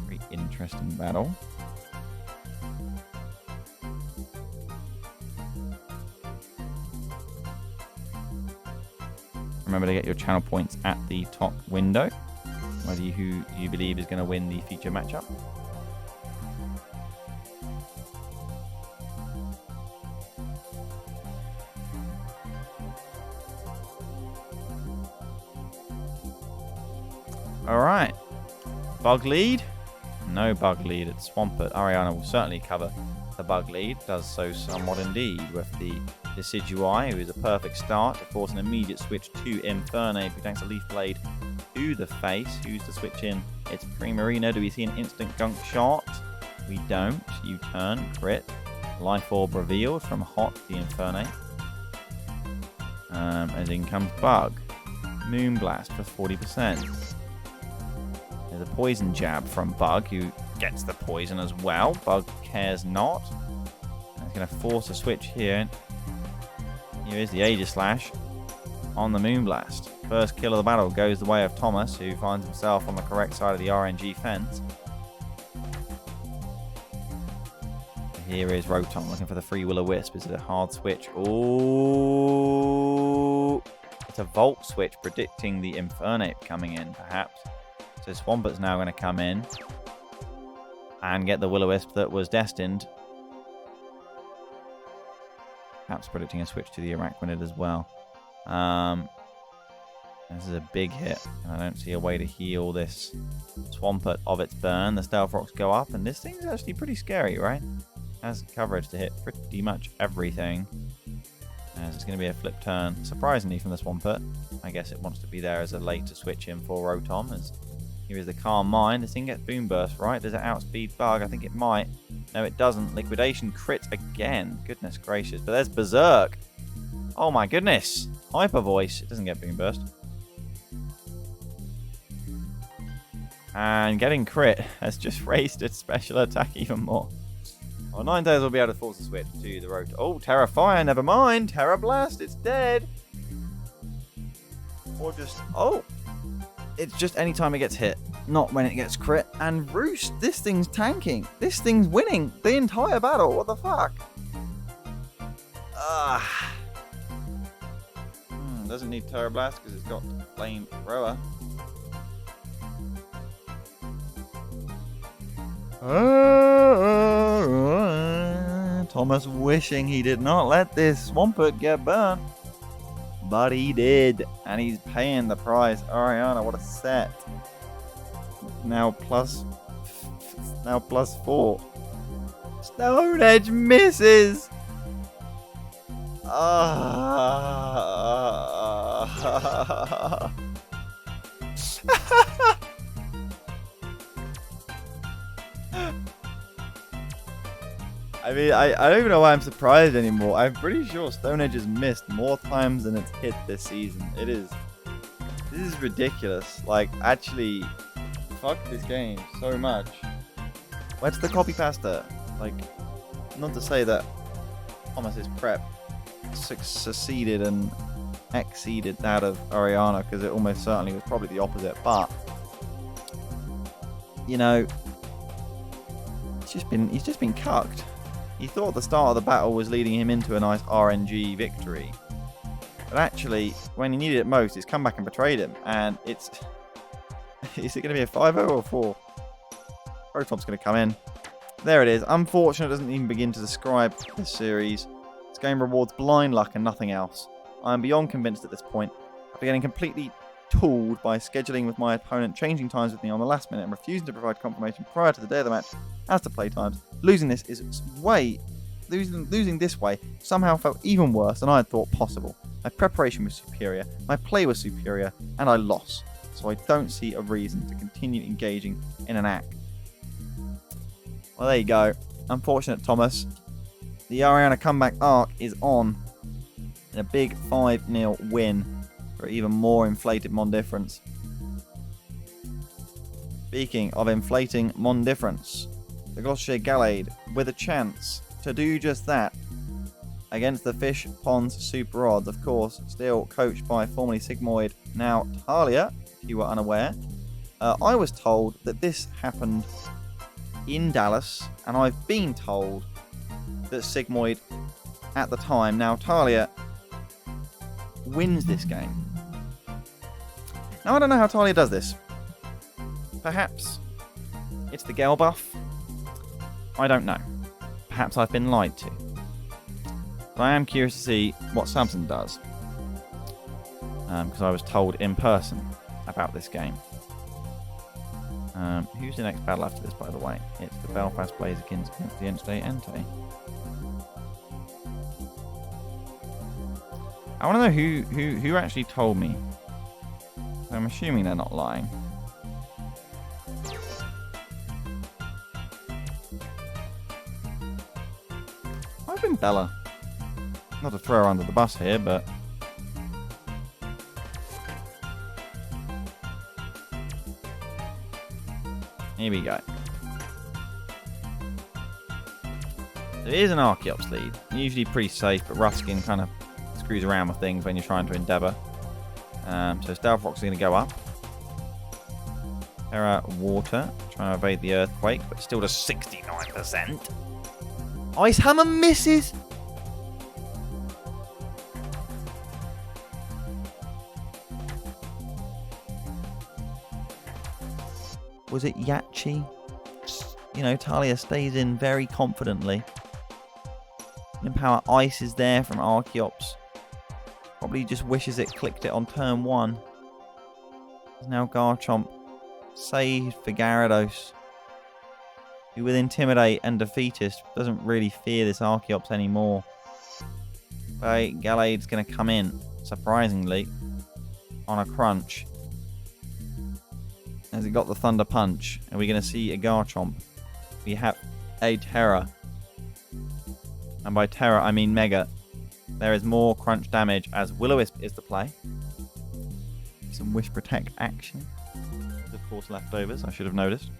Very interesting battle. Remember to get your channel points at the top window. Whether who you believe is going to win the future matchup. Alright. Bug lead? No bug lead at Swampert. Ariana will certainly cover the bug lead. Does so somewhat indeed with the Decidueye, who is a perfect start to force an immediate switch to Infernape, who tanks a Leaf Blade to the face. Who's to switch in? It's Primarina. Do we see an instant gunk shot? We don't. U-turn, crit. Life Orb revealed from Hot the Infernape. As in comes Bug. Moonblast for 40%. There's a poison jab from Bug, who gets the poison as well. Bug cares not. And it's going to force a switch here. Here is the Aegislash on the Moonblast. First kill of the battle goes the way of Thomas, who finds himself on the correct side of the RNG fence. Here is Rotom looking for the free Will-O-Wisp. Is it a hard switch? Oh, it's a Volt switch predicting the Infernape coming in, perhaps. So Swampert's now going to come in and get the Will-O-Wisp that was destined. Perhaps predicting a switch to the Araquanid as well. This is a big hit, and I don't see a way to heal this Swampert of its burn. The Stealth Rocks go up, and this thing's actually pretty scary, right? Has coverage to hit pretty much everything. As it's going to be a flip turn, surprisingly, from the Swampert. I guess it wants to be there as a late to switch in for Rotom. As here is the Calm Mind. This thing gets Boom Burst, right? Does it outspeed Bug? I think it might. No, it doesn't. Liquidation crits again. Goodness gracious. But there's Berserk. Oh my goodness. Hyper Voice. It doesn't get Boom Burst. And getting crit has just raised its special attack even more. Well, Ninetales will be able to force a switch to the road. Oh, Terra Fire, never mind. Terra Blast, it's dead. Or just, oh. It's just any time it gets hit, not when it gets crit. And Roost, this thing's tanking. This thing's winning the entire battle. What the fuck? Doesn't need Terra Blast because it's got Flame Thrower. Thomas wishing he did not let this Swampert get burnt. But he did. And he's paying the price. Ariana, what a set. Now plus 4. Stone Edge misses. I mean, I don't even know why I'm surprised anymore. I'm pretty sure Stone Edge has missed more times than it's hit this season. This is ridiculous. Like, actually, fuck this game so much. Where's the copy pasta? Like, not to say that Thomas's prep succeeded and exceeded that of Ariana, because it almost certainly was probably the opposite, but you know, he's just been cucked. He thought the start of the battle was leading him into a nice RNG victory, but actually when he needed it most, he's come back and betrayed him. And it's is it going to be a 5-0 or 4? Rotoms going to come in. There it is. Unfortunate, it doesn't even begin to describe this series. This game rewards blind luck and nothing else. I am beyond convinced at this point. After getting completely tooled by scheduling with my opponent, changing times with me on the last minute, and refusing to provide confirmation prior to the day of the match as to play times, losing this way somehow felt even worse than I had thought possible. My preparation was superior, my play was superior, and I lost. So I don't see a reason to continue engaging in an act. Well, there you go. Unfortunate, Thomas. The Ariana comeback arc is on in a big 5-0 win for even more inflated Mon difference. Speaking of inflating Mon difference, the Gloucestershire Gallade with a chance to do just that against the Fish Ponds SuperRods, of course, still coached by formerly Sigmoid, now Talia, if you were unaware. I was told that this happened in Dallas, and I've been told that Sigmoid at the time, now Talia, wins this game. Now I don't know how Talia does this. Perhaps it's the Gale buff. I don't know. Perhaps I've been lied to. But I am curious to see what Samson does. Because I was told in person about this game. Who's the next battle after this, by the way? It's the Belfast Blazikens against the Entei. I want to know who actually told me. I'm assuming they're not lying. I've been Bella. Not to throw her under the bus here, but here we go. There is an Archeops lead. Usually pretty safe, but Ruskin kind of screws around with things when you're trying to endeavour. So Stealth Rock's going to go up. Terra Water, trying to evade the Earthquake, but still does 69%. Ice Hammer misses! Was it Yachi? You know, Talia stays in very confidently. Empower Ice is there from Archeops. Probably just wishes it clicked it on turn 1. There's now Garchomp saved for Gyarados, who with Intimidate and Defeatist doesn't really fear this Archeops anymore. But Gallade's going to come in, surprisingly, on a crunch. Has it got the Thunder Punch? Are we going to see a Garchomp? We have a Terra. And by Terra, I mean Mega. There is more crunch damage as Will-O-Wisp is the play. Some Wish Protect action. Of of course, leftovers. I should have noticed.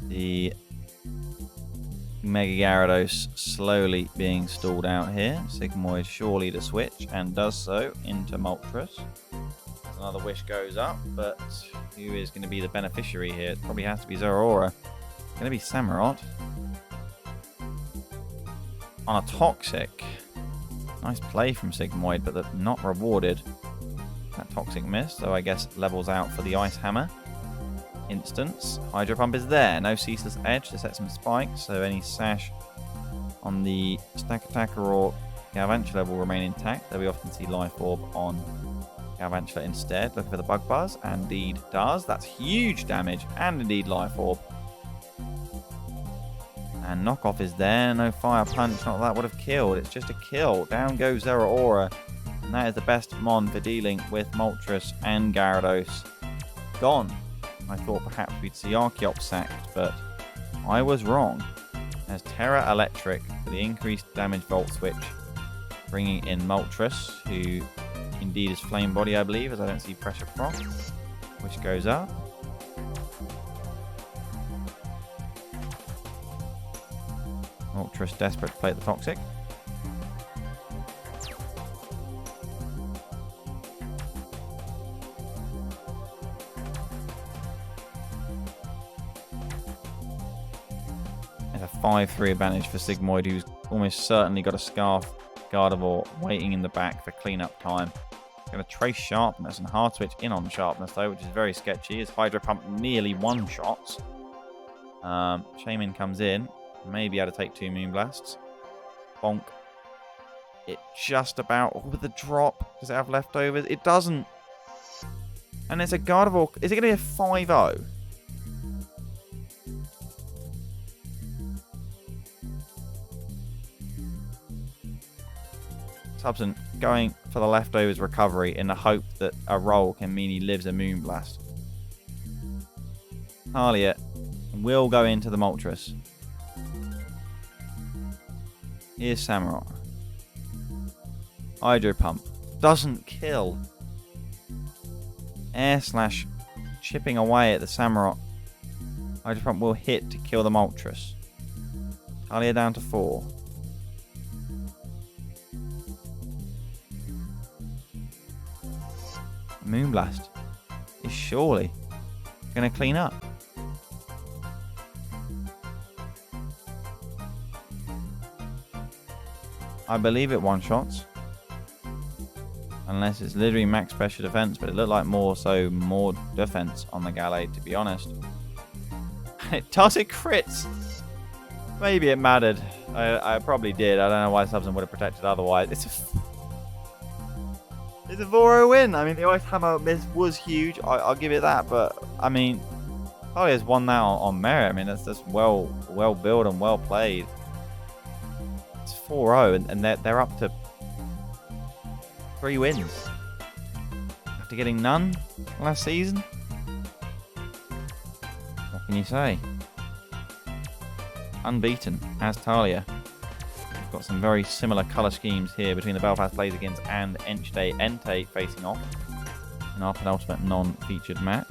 The Mega Gyarados slowly being stalled out here. Sigmoid surely to switch, and does so into Moltres. Another wish goes up, but who is going to be the beneficiary here? It probably has to be Zeraora. It's going to be Samurott. On a Toxic. Nice play from Sigmoid, but not rewarded. That Toxic miss, so I guess levels out for the Ice Hammer. Instance. Hydro Pump is there. No Ceaseless Edge to set some spikes, so any sash on the Stack Attacker or Galvantula will remain intact, though we often see Life Orb on Galvantula instead. Looking for the Bug Buzz, and indeed does. That's huge damage, and indeed Life Orb. And Knockoff is there. No Fire Punch, not that would have killed. It's just a kill. Down goes Zeraora, and that is the best Mon for dealing with Moltres and Gyarados. Gone. I thought perhaps we'd see Archeops sacked, but I was wrong. As Terra Electric for the increased damage Volt Switch, bringing in Moltres, who indeed is Flame Body, I believe, as I don't see Pressure Proc, which goes up. Moltres desperate to play the Toxic. There's a 5-3 advantage for Sigmoid, who's almost certainly got a Scarf Gardevoir waiting in the back for cleanup time. Going to trace Sharpness and Hard Switch in on Sharpness, though, which is very sketchy. His Hydro Pump nearly one-shots. Shaman comes in. Maybe able to take 2 Moonblasts. Bonk. It just about... Oh, with the drop. Does it have leftovers? It doesn't. And it's a Gardevoir. Is it going to be a 5-0? Subson going for the leftovers recovery in the hope that a roll can mean he lives a Moonblast. Talia will go into the Moltres. Here's Samurott. Hydro Pump. Doesn't kill. Air Slash chipping away at the Samurott. Hydro Pump will hit to kill the Moltres. Talia down to 4. Moonblast is surely going to clean up. I believe it one-shots. Unless it's literally max special defense, but it looked like more defense on the Gallade, to be honest. It does, it crits. Maybe it mattered. I probably did. I don't know why Subson would have protected otherwise. It's a 4-0 win. I mean, the Ice Hammer miss was huge. I'll give it that. But, I mean, Talia's won that on merit. I mean, that's well built and well played. It's 4-0, and they're up to 3 wins. After getting none last season. What can you say? Unbeaten as Talia. We've got some very similar colour schemes here between the Belfast Blazikens and Entei facing off in our penultimate non-featured match.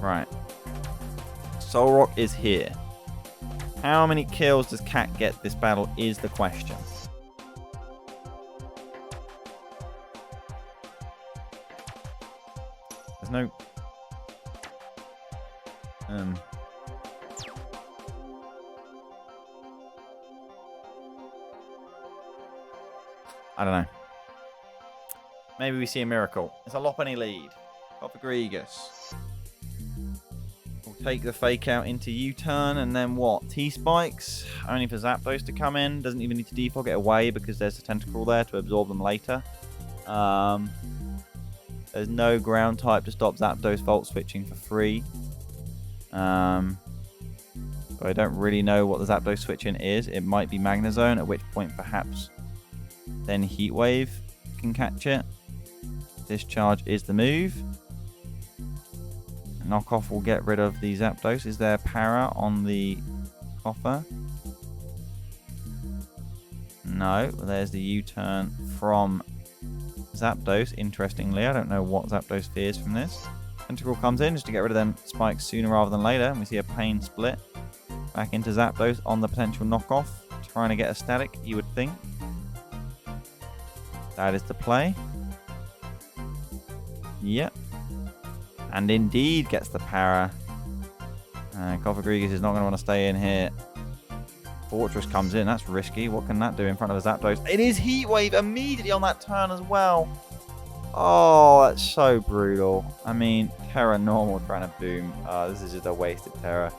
Right. Solrock is here. How many kills does Cat get this battle is the question. There's no... I don't know. Maybe we see a miracle. It's a Lopunny lead. Coppergregus. Take the fake out into U-turn, and then what? T-Spikes, only for Zapdos to come in. Doesn't even need to default, get away because there's a Tentacruel there to absorb them later. But There's no ground type to stop Zapdos Volt switching for free. But I don't really know what the Zapdos switching is. It might be Magnezone, at which point perhaps then Heat Wave can catch it. Discharge is the move. Knockoff will get rid of the Zapdos. Is there Para on the coffer? No. There's the U-turn from Zapdos. Interestingly, I don't know what Zapdos fears from this. Integral comes in just to get rid of them spikes sooner rather than later. And we see a Pain split back into Zapdos on the potential knockoff. Trying to get a static, you would think. That is the play. Yep. And indeed gets the Para. Koffagrigus is not going to want to stay in here. Fortress comes in. That's risky. What can that do in front of a Zapdos? It is Heat Wave immediately on that turn as well. Oh, that's so brutal. I mean, Terra normal trying to boom. This is just a wasted Terra.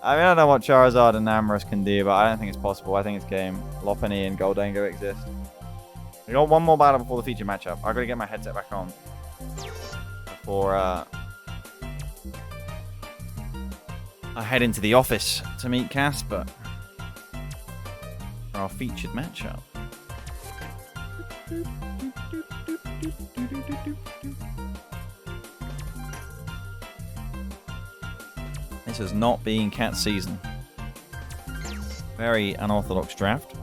I mean, I don't know what Charizard and Amorous can do, but I don't think it's possible. I think it's game. Lopunny and Goldango exist. We got one more battle before the feature matchup. I've got to get my headset back on before I head into the office to meet Casper for our featured matchup. This has not been cat season. Very unorthodox draft.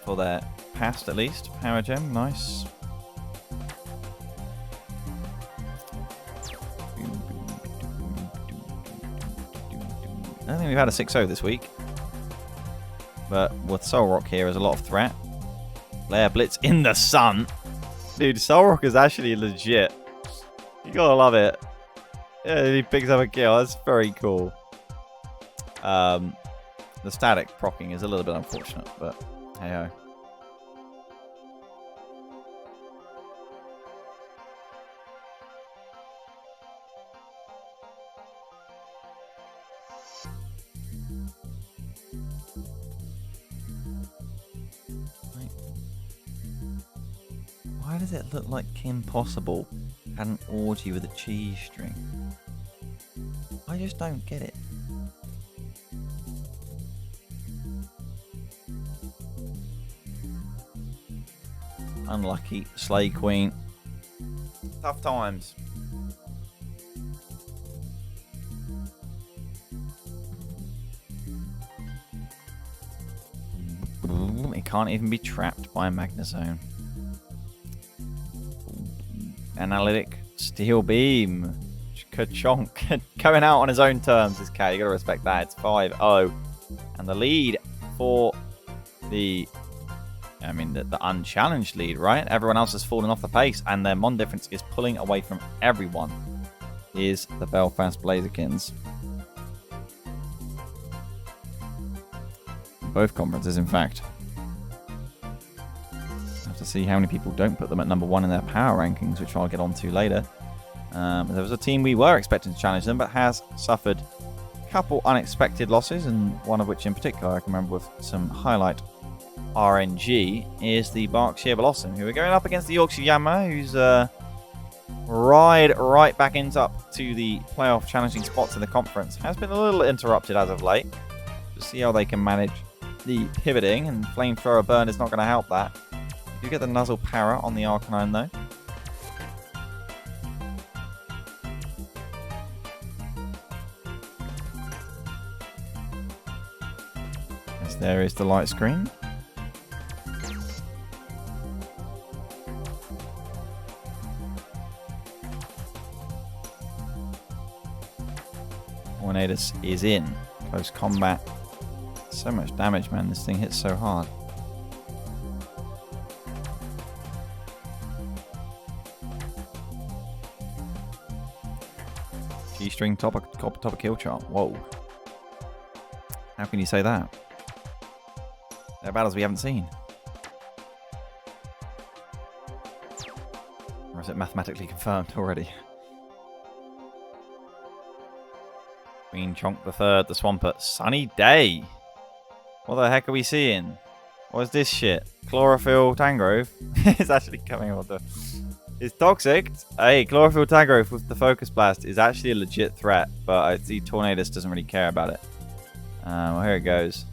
For their past, at least. Power Gem, nice. I don't think we've had a 6-0 this week. But with Solrock here is a lot of threat. Lair Blitz in the sun. Dude, Solrock is actually legit. You gotta love it. Yeah, he picks up a kill. That's very cool. The static proccing is a little bit unfortunate, but hey ho. Why does it look like Kim Possible had an orgy with a cheese string? I just don't get it. Unlucky Slay Queen. Tough times. It can't even be trapped by a Magnezone. Analytic Steel Beam. Ka-chonk. Going out on his own terms, this cat. You gotta respect that. It's 5-0. And the lead for the unchallenged lead, right? Everyone else has fallen off the pace, and their Mon difference is pulling away from everyone. Is the Belfast Blazikens. Both conferences, in fact. Have to see how many people don't put them at number 1 in their power rankings, which I'll get onto later. There was a team we were expecting to challenge them, but has suffered a couple unexpected losses, and one of which in particular I can remember with some highlight RNG is the Berkshire Bellossom, who are going up against the Yorkshire Yanma, who's right back up to the playoff challenging spots in the conference. Has been a little interrupted as of late. To see how they can manage the pivoting, and Flamethrower Burn is not going to help that. You get the Nuzzle Para on the Arcanine though. As there is the light screen. Tornadus is in. Close combat. So much damage, man. This thing hits so hard. G-string top of kill chart. Whoa. How can you say that? They're battles we haven't seen. Or is it mathematically confirmed already? Queen Chonk the Third, the Swampert. Sunny Day. What the heck are we seeing? What is this shit? Chlorophyll Tangrove? It's actually coming on the... It's toxic. Hey, Chlorophyll Tagrowth with the Focus Blast is actually a legit threat, but I see Tornadus doesn't really care about it. Well, here it goes.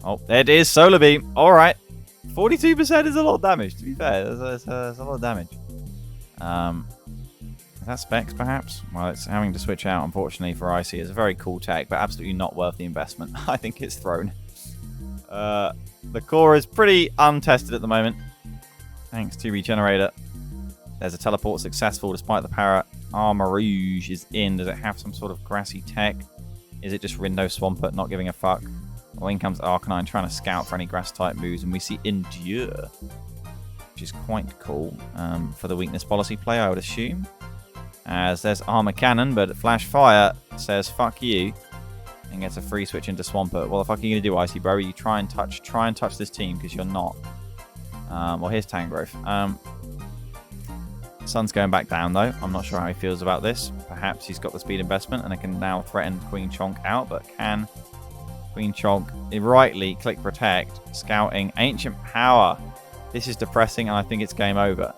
Oh, it is Solar Beam. All right. 42% is a lot of damage, to be fair. That's a lot of damage. Is that Specs, perhaps? Well, it's having to switch out, unfortunately, for Icy. It's a very cool tech, but absolutely not worth the investment. I think it's thrown. The core is pretty untested at the moment, thanks to Regenerator. There's a teleport successful despite the power. Armarouge is in. Does it have some sort of grassy tech? Is it just Rindo Swampert not giving a fuck? Well, in comes Arcanine trying to scout for any grass type moves, and we see Endure, which is quite cool for the weakness policy play, I would assume. As there's Armor Cannon, but Flash Fire says fuck you and gets a free switch into Swampert. What the fuck are you gonna do, Icy Bro? You try and touch this team because you're not. Well, here's Tangrowth. Sun's going back down, though. I'm not sure how he feels about this. Perhaps he's got the speed investment and it can now threaten Queen Chonk out, but can Queen Chonk rightly click Protect, scouting Ancient Power. This is depressing, and I think it's game over.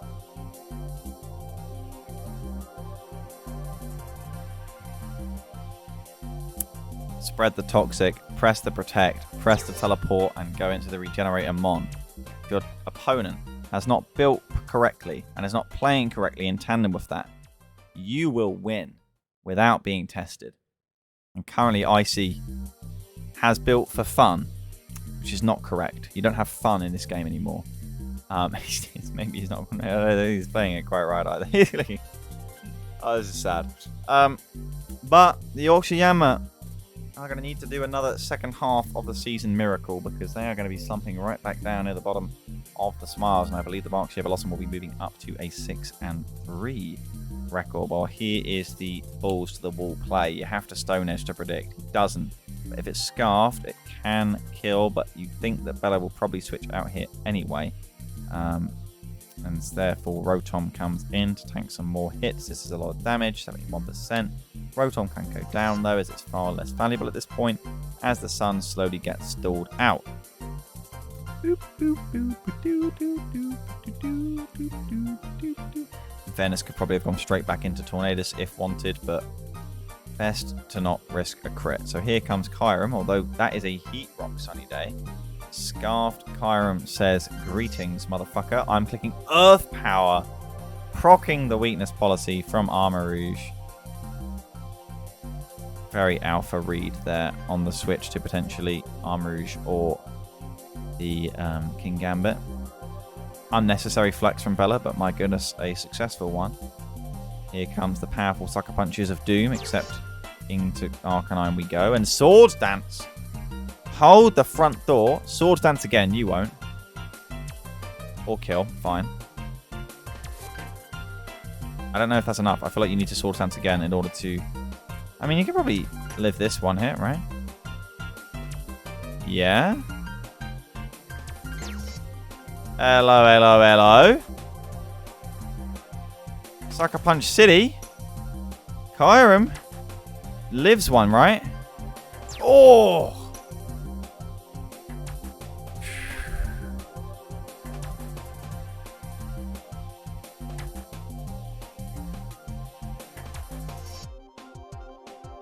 Spread the Toxic, press the Protect, press the Teleport, and go into the Regenerator Mon. If your opponent has not built correctly and is not playing correctly in tandem with that, you will win without being tested. And currently Icy has built for fun, which is not correct. You don't have fun in this game anymore. Maybe he's not. He's playing it quite right either. Oh, this is sad. But the Yorkshire Yanma are going to need to do another second half of the season miracle, because they are going to be slumping right back down near the bottom of the Smiles, and I believe the Berkshire Bellossom will be moving up to a 6-3 record. Well, here is the balls to the wall play. You have to Stone Edge to predict. He doesn't. But if it's Scarfed, it can kill, but you think that Bella will probably switch out here anyway. And therefore Rotom comes in to tank some more hits. This is a lot of damage, 71%. Rotom can go down though, as it's far less valuable at this point, as the sun slowly gets stalled out. Venice could probably have gone straight back into Tornadus if wanted, but best to not risk a crit. So here comes Kyurem, although that is a Heat Rock sunny day. Scarfed Kyurem says, greetings, motherfucker. I'm clicking Earth Power, proccing the weakness policy from Armarouge. Very alpha read there on the switch to potentially Armarouge or the King Gambit. Unnecessary flex from Bella, but my goodness, a successful one. Here comes the powerful Sucker Punches of Doom, except into Arcanine we go. And Swords Dance. Hold the front door. Swords Dance again. You won't. Or kill. Fine. I don't know if that's enough. I feel like you need to Swords Dance again in order to... I mean, you could probably live this one hit, right? Yeah. Hello, hello, hello. Sucker Punch City. Kyurem lives one, right? Oh!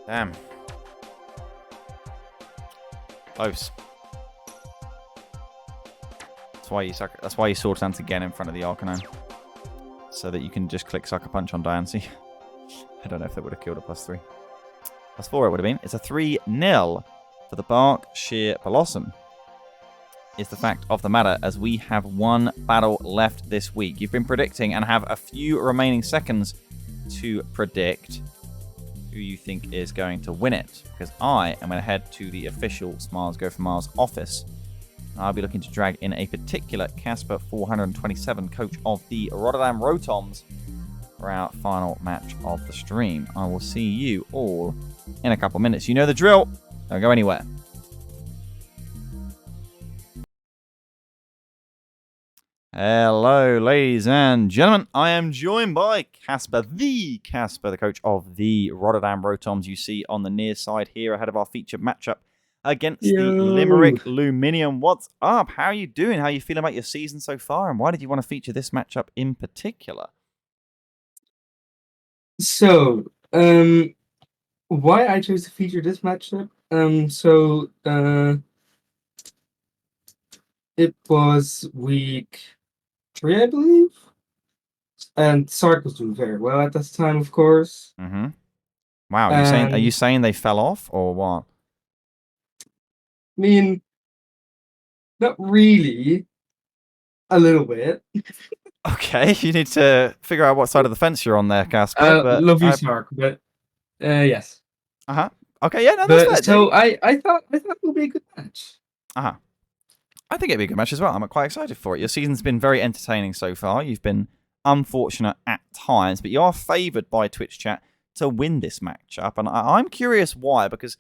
Damn. Close. That's why you Sword Dance again in front of the Arcanine. So that you can just click Sucker Punch on Diancie. I don't know if that would have killed a +3. +4 it would have been. It's a 3-0 for the Berkshire Bellossom. Is the fact of the matter, as we have one battle left this week. You've been predicting and have a few remaining seconds to predict who you think is going to win it, because I am going to head to the official Smiles Go for Miles office. I'll be looking to drag in a particular Casper 427 coach of the Rotterdam Rotoms for our final match of the stream. I will see you all in a couple of minutes. You know the drill. Don't go anywhere. Hello, ladies and gentlemen. I am joined by Casper, the coach of the Rotterdam Rotoms. You see on the near side here ahead of our featured matchup against the Yo. Limerick Lumineion. What's up? How are you doing? How are you feeling about your season so far? And why did you want to feature this matchup in particular? So, why I chose to feature this matchup? It was week 3, I believe, and Sark was doing very well at this time, of course. Mm-hmm. Wow, are you And saying they fell off or what? I mean, not really. A little bit. Okay, you need to figure out what side of the fence you're on there, Casper. But Love you, Sark, but yes. Okay, yeah, no, that's But fair. so I thought it would be a good match. I think it'd be a good match as well. I'm quite excited for it. Your season's been very entertaining so far. You've been unfortunate at times, but you are favoured by Twitch chat to win this matchup. And I'm curious why, because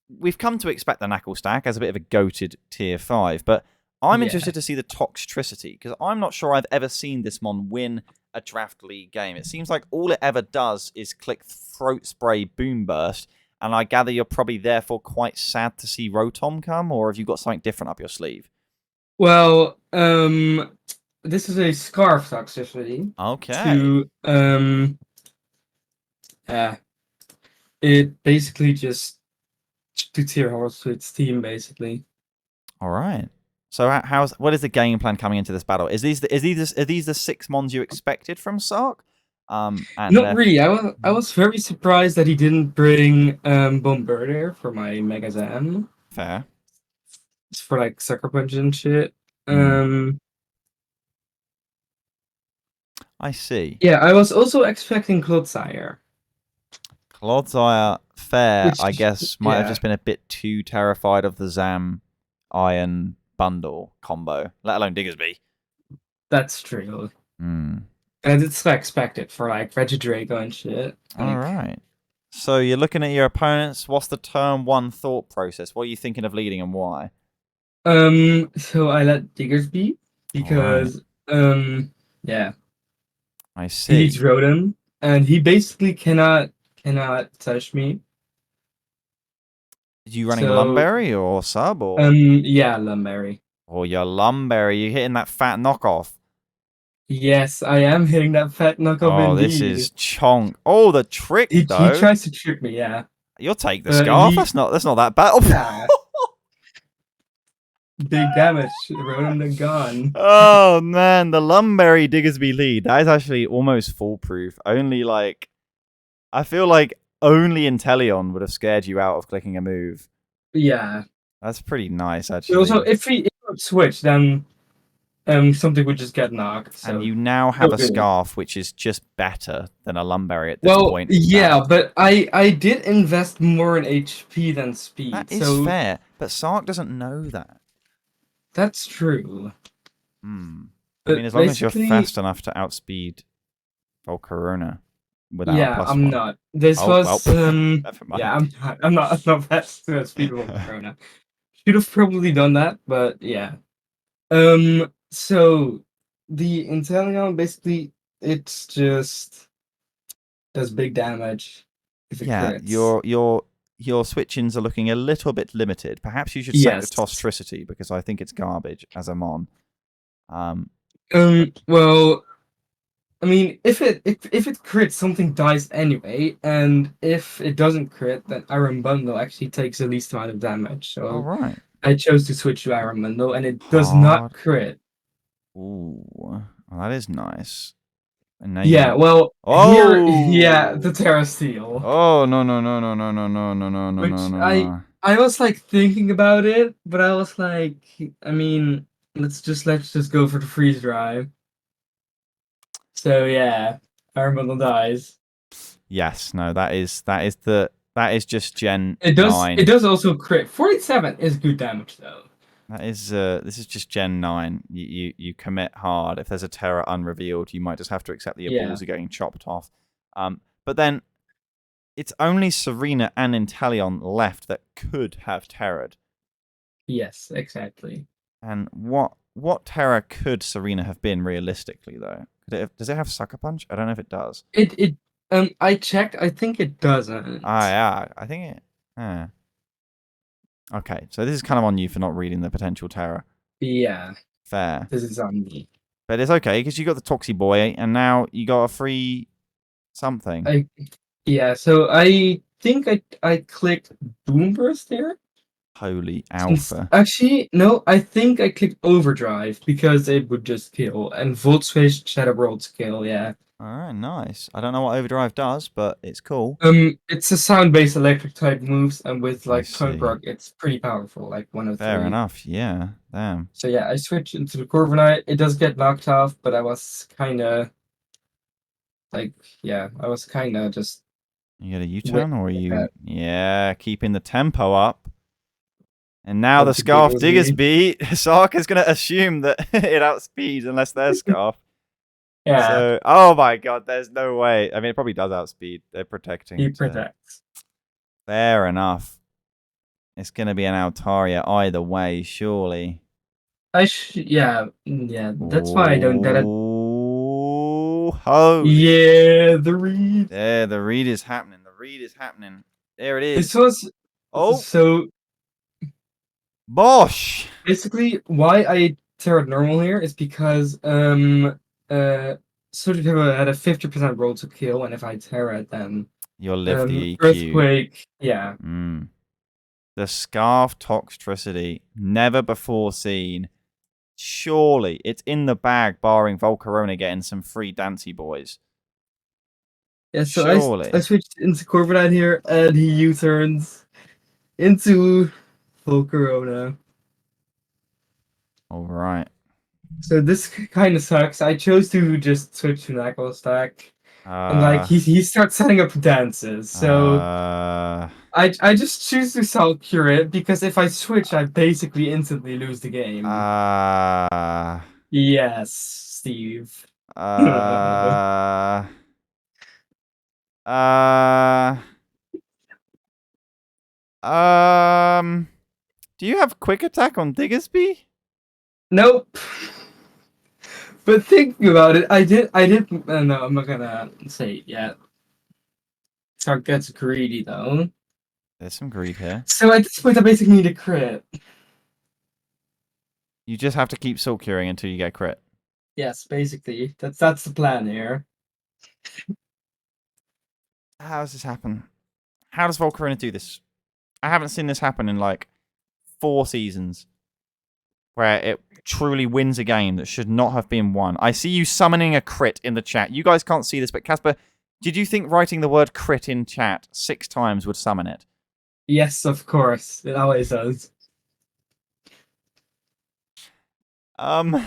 we've come to expect the Knuckle Stack as a bit of a goated tier 5, but I'm interested to see the Toxtricity, because I'm not sure I've ever seen this mon win a Draft League game. It seems like all it ever does is click Throat Spray Boom Burst, and I gather you're probably therefore quite sad to see Rotom come, or have you got something different up your sleeve? Well, this is a Scarf Toxicity. Okay. It basically just to tier horse to its team, basically. All right. So what is the game plan coming into this battle? Are these the 6 mons you expected from Sark? Not really. I was very surprised that he didn't bring Bombardier for my Mega Zam. Fair. It's for like Sucker Punch and shit. I see. Yeah, I was also expecting Clodsire. Clodsire, fair, Which, I guess, might have just been a bit too terrified of the Zam Iron Bundle combo, let alone Diggersby. That's true. And it's like expected for like Regidrago and shit. All right. So you're looking at your opponents. What's the turn 1 thought process? What are you thinking of leading and why? So I let Diggersby because yeah. I see. He needs Rotom, and he basically cannot touch me. Are you running Lumberry or Sub or? Yeah, Lumberry. Oh, you're Lumberry. You're hitting that fat knockoff. Yes, I am hitting that fat knockoff. Oh, this is chonk. Oh, the trick though. He tries to trick me. Yeah. You'll take the scarf. That's not that bad. Nah. Big damage. Rotom the gone. Oh man, the Lumberry Diggersby lead. That is actually almost foolproof. I feel like only Inteleon would have scared you out of clicking a move. Yeah. That's pretty nice, actually. Also, if he switch, then something would just get knocked. So. And you now have a Scarf, which is just better than a Lumberry at this point. Yeah, but I did invest more in HP than speed. That is fair, but Sark doesn't know that. That's true. I mean, as long as you're fast enough to outspeed Volcarona without a +1. I'm not. This was never mind. Yeah, I'm not fast to outspeed Volcarona. Should have probably done that, but yeah. So the Inteleon basically it's just does big damage if it crits. Your switch-ins are looking a little bit limited. Perhaps you should set the Toxtricity because I think it's garbage as a mon. Well, I mean, if it crits, something dies anyway, and if it doesn't crit, then Iron Bundle actually takes the least amount of damage. So right. I chose to switch to Iron Bundle, and it does not crit. Ooh, well, that is nice. And now yeah, well, here, the Terra Steel. Oh, no. I was like thinking about it, but I was like, I mean, let's just go for the freeze drive. So yeah, Iron Bundle dies. Yes, no, that is just Gen 9. It does also crit. 47 is good damage though. That is this is just Gen 9. You commit hard. If there's a Terra unrevealed, you might just have to accept that your balls are getting chopped off. But then it's only Serena and Inteleon left that could have Terra'd. Yes, exactly. And what Terra could Serena have been realistically though? Does it have Sucker Punch? I don't know if it does. I checked. I think it doesn't. Yeah. I think it. Okay, so this is kind of on you for not reading the potential terror. Yeah, Fair. this is on me. But it's okay, because you got the Toxie Boy, and now you got a free something. Yeah, so I think I clicked Boomburst there. Holy alpha. Actually, no, I think I clicked Overdrive because it would just kill. And Volt Switch Shadow World's kill, yeah. Alright, nice. I don't know what Overdrive does, but it's cool. It's a sound-based electric type moves, and with I like Punk see. Rock, it's pretty powerful, like 103. Fair enough, yeah. Damn. So yeah, I switched into the Corviknight. It does get knocked off, but I was kinda like, yeah, I was kinda just You get a U-turn, or are you... that. Yeah, keeping the tempo up. And now the Once it Scarf Digglesby. Diggersby, Sark is going to assume that it outspeeds unless there's Scarf. Yeah, So, oh my god, there's no way. I mean, it probably does outspeed. They're protecting. he protects. Fair enough. It's going to be an Altaria either way, surely. Yeah, that's why I don't get it. Oh, holy. Yeah, the read. There, the read is happening. The read is happening. There it is. This was Oh, so Bosh. basically why I Terra normal here is because sort of had a 50% roll to kill, and if I Terra then You'll live the EQ. Earthquake, yeah. The Scarf Toxtricity, never before seen. Surely it's in the bag, barring Volcarona getting some free Dancy Boys. Yeah, so Surely. I switched into Corviknight here, and he U-turns into Volcarona. All right. So this kind of sucks. I chose to just switch to Knuckle Stack, and like he starts setting up dances. So I just choose to Salt Cure it because if I switch, I basically instantly lose the game. Yes, Steve. Do you have quick attack on Diggersby? Nope. But thinking about it, I did. No, I'm not gonna say it yet. Shark gets greedy though. There's some greed here. So at this point, I basically need a crit. You just have to keep Salt Curing until you get crit. Yes, basically. That's the plan here. How does this happen? How does Volcarona do this? I haven't seen this happen in like 4 seasons. Where it truly wins a game that should not have been won. I see you summoning a crit in the chat. You guys can't see this, but Casper, did you think writing the word crit in chat 6 times would summon it? Yes, of course. It always does. How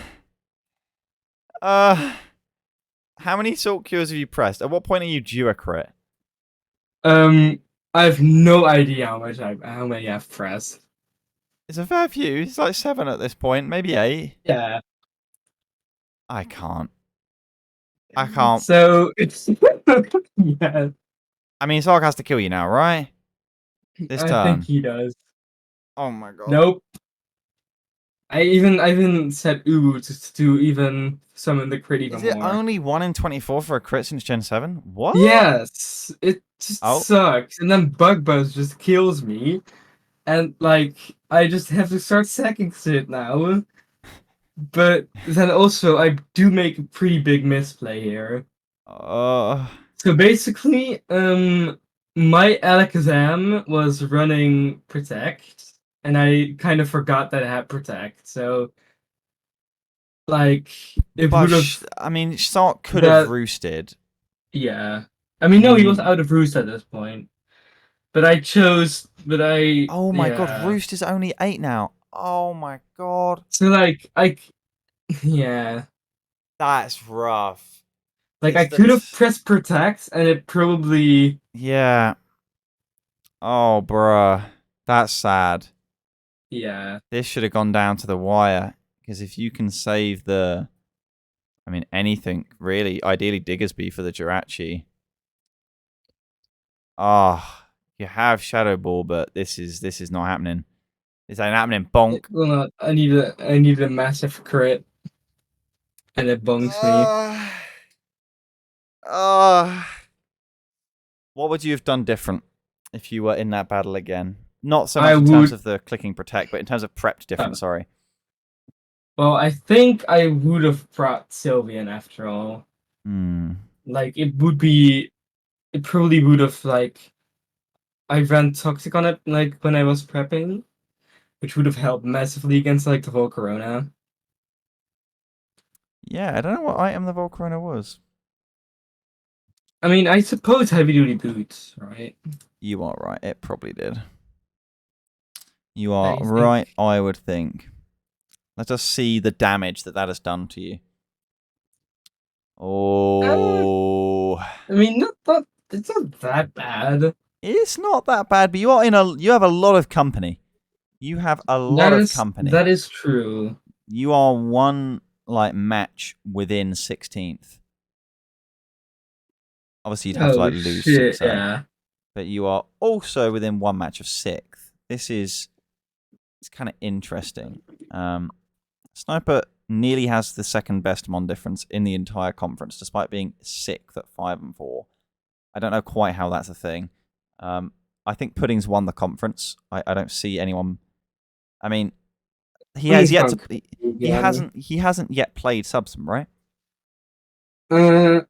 many Salt Cures have you pressed? At what point are you due a crit? I have no idea how many I've pressed. It's a fair few. It's like 7 at this point, maybe 8. Yeah. I can't. So it's yeah. I mean, Sark has to kill you now, right? This turn. I think he does. Oh my god. Nope. I even said ooh to even summon the crit even more. Is it only 1 in 24 for a crit since Gen 7? What? Yes. It just sucks. And then Bug Buzz just kills me. And like I just have to start sacking shit now. But then also I do make a pretty big misplay here. So basically, my Alakazam was running Protect, and I kind of forgot that I had Protect. So, like, it would have. I mean, Sark could have roosted. Yeah, I mean, no, he was out of roost at this point. But I chose. Oh my god, roost is only 8 now. Oh my god. So like yeah. That's rough. Like, I could have pressed Protect, and it probably... Yeah. Oh, bruh. That's sad. Yeah. This should have gone down to the wire. Because if you can save the... I mean, anything, really. Ideally, Diggersby for the Jirachi. You have Shadow Ball, but this is not happening. This ain't happening. Bonk. Well, not. I need a massive crit. And it bonks me. What would you have done different if you were in that battle again? Not so much in terms of the clicking protect, but in terms of prepped different, sorry. Well, I think I would have brought Sylveon after all. Like, it probably would have, like, I ran Toxic on it, like, when I was prepping, which would have helped massively against, like, the Volcarona. Yeah, I don't know what item the Volcarona was. I mean, I suppose Heavy Duty Boots, right? You are right, it probably did. You are right, I would think. Let us see the damage that has done to you. Oh. I mean, it's not that bad. It's not that bad, but you have a lot of company. You have a lot of company. That is true. You are one match within 16th. Obviously, you'd have to lose 6 yeah. But you are also within one match of 6th. It's kind of interesting. Sniper nearly has the second best Mon difference in the entire conference, despite being 6th at 5 and 4. I don't know quite how that's a thing. I think Pudding's won the conference. I don't see anyone. I mean, he has yet to. He hasn't yet played Subsum, right? No.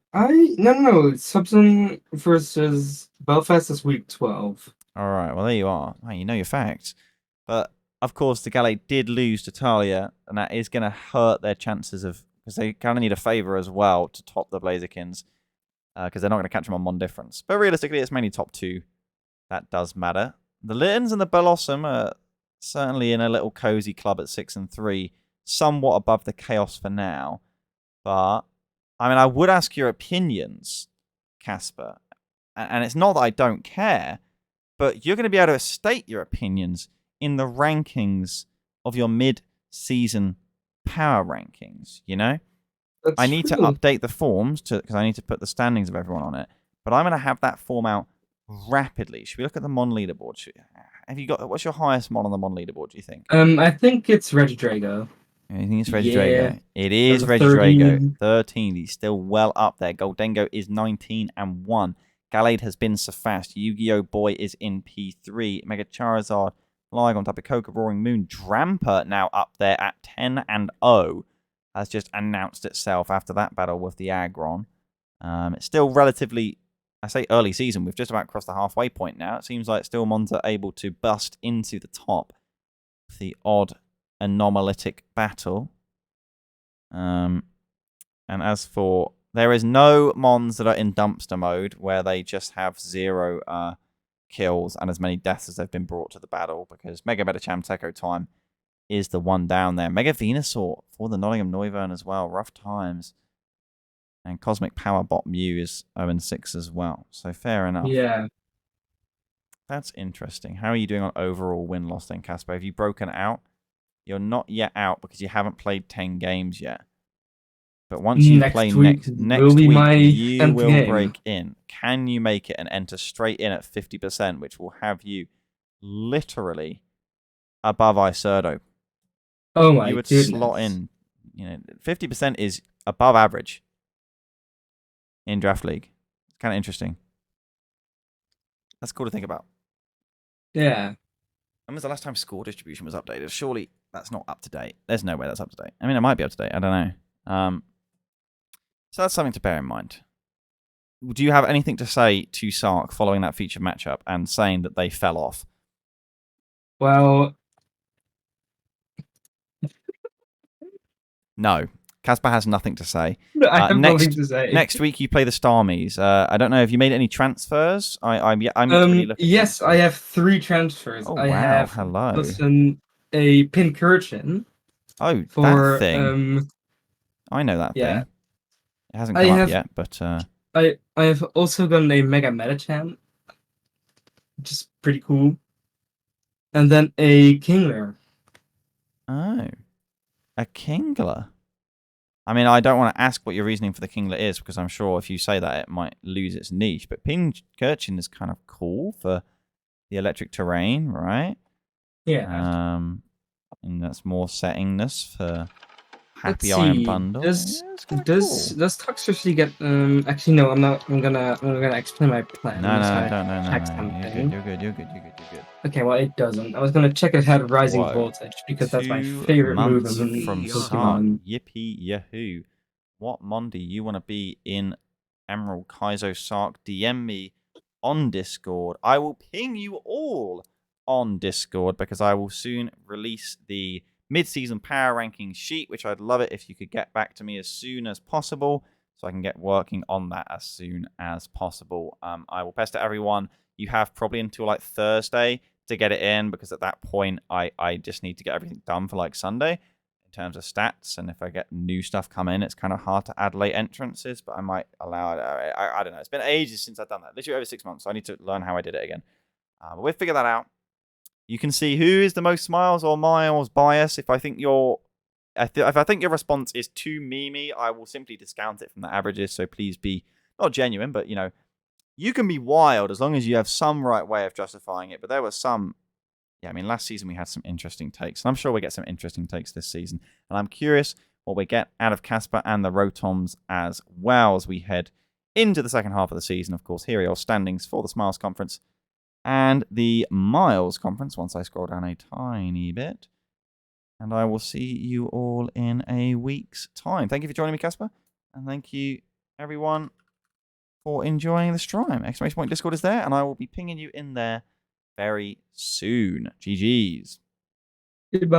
Subsum versus Belfast is week 12. All right. Well, there you are. Well, you know your facts. But of course, the Gallade did lose to Talia, and that is going to hurt their chances of, because they kind of need a favor as well to top the Blazikens, because they're not going to catch them on Mon difference. But realistically, it's mainly top 2 that does matter. The Littens and the Bellossom are certainly in a little cozy club at 6 and 3, somewhat above the chaos for now. But I mean, I would ask your opinions, Casper, and it's not that I don't care, but you're going to be able to state your opinions in the rankings of your mid-season power rankings, you know? I need to update the forms because I need to put the standings of everyone on it, but I'm going to have that form out rapidly. Should we look at the Mon leaderboard? What's your highest Mon on the Mon leaderboard, do you think? I think it's Regidrago. I think it's Regidrago. It is Regidrago. 13. He's still well up there. Goldengo is 19 and 1. Gallade has been so fast. Yu-Gi-Oh! Boy is in P3. Mega Charizard, Flygon, Tapu Koko, Roaring Moon. Dramper now up there at 10 and 0. Has just announced itself after that battle with the Aggron. It's still relatively, I say early season. We've just about crossed the halfway point now. It seems like still Mons are able to bust into the top of the odd anomalitic battle. And as for, there is no Mons that are in dumpster mode where they just have 0 kills and as many deaths as they've been brought to the battle, because Mega Metacham Teko Time is the one down there. Mega Venusaur for the Nottingham Noivern as well. Rough times. And Cosmic Power Bot Mew is 0-6 as well. So fair enough. Yeah. That's interesting. How are you doing on overall win-loss then, Casper? Have you broken out? You're not yet out because you haven't played 10 games yet. But once you play next week, you will break in. Can you make it and enter straight in at 50%, which will have you literally above Isurdo? Oh my You would goodness. slot in. 50% is above average in Draft League. It's kind of interesting. That's cool to think about. Yeah. When was the last time score distribution was updated? Surely that's not up to date. There's no way that's up to date. I mean, it might be up to date. I don't know. So that's something to bear in mind. Do you have anything to say to Sark following that featured matchup and saying that they fell off? Well, no. Casper has nothing to say. I have nothing to say. Next week you play the Starmies. I don't know. Have you made any transfers? I'm really looking. Yes, I have 3 transfers. Oh, I wow. have Hello. A Pincurchin. Oh, for, that thing. I know that thing. It hasn't come up yet, but I have also gotten a Mega Metacham, which is pretty cool. And then a Kingler. Oh. A Kingler. I mean, I don't want to ask what your reasoning for the Kingler is, because I'm sure if you say that, it might lose its niche. But Pincurchin is kind of cool for the electric terrain, right? Yeah. And that's more settingness for Happy Let's Iron see. Bundle. Does Yeah, it's kinda does cool. does Toxtricity get actually no, I'm not I'm gonna explain my plan. No, So no, I don't, no, no, check no. You're good, something. you're good, you're good, you're good, you're good. Okay, well it doesn't. I was gonna check it had Rising Whoa. Voltage because that's my 2 favorite move months in from Yippee-yahoo. start. Pokemon. Yippee yahoo. What Mondi you want to be in Emerald Kaizo Sark? DM me on Discord. I will ping you all on Discord because I will soon release the mid-season power ranking sheet, which I'd love it if you could get back to me as soon as possible so I can get working on that as soon as possible. I will pester everyone. You have probably until like Thursday to get it in because at that point I just need to get everything done for like Sunday in terms of stats, and if I get new stuff come in, it's kind of hard to add late entrances, but I might allow it. I don't know. It's been ages since I've done that. Literally over 6 months, so I need to learn how I did it again. But we'll figure that out. You can see who is the most smiles or miles bias. If I think your response is too memey, I will simply discount it from the averages. So please be not genuine, but you can be wild as long as you have some right way of justifying it. But there was some. Yeah, I mean, last season we had some interesting takes, and I'm sure we get some interesting takes this season. And I'm curious what we get out of Casper and the Rotoms as well as we head into the second half of the season. Of course, here are your standings for the Smiles Conference and the Miles Conference once I scroll down a tiny bit. And I will see you all in a week's time. Thank you for joining me, Casper. And thank you, everyone, for enjoying the stream. Exclamation point Discord is there, and I will be pinging you in there very soon. GG's. Goodbye.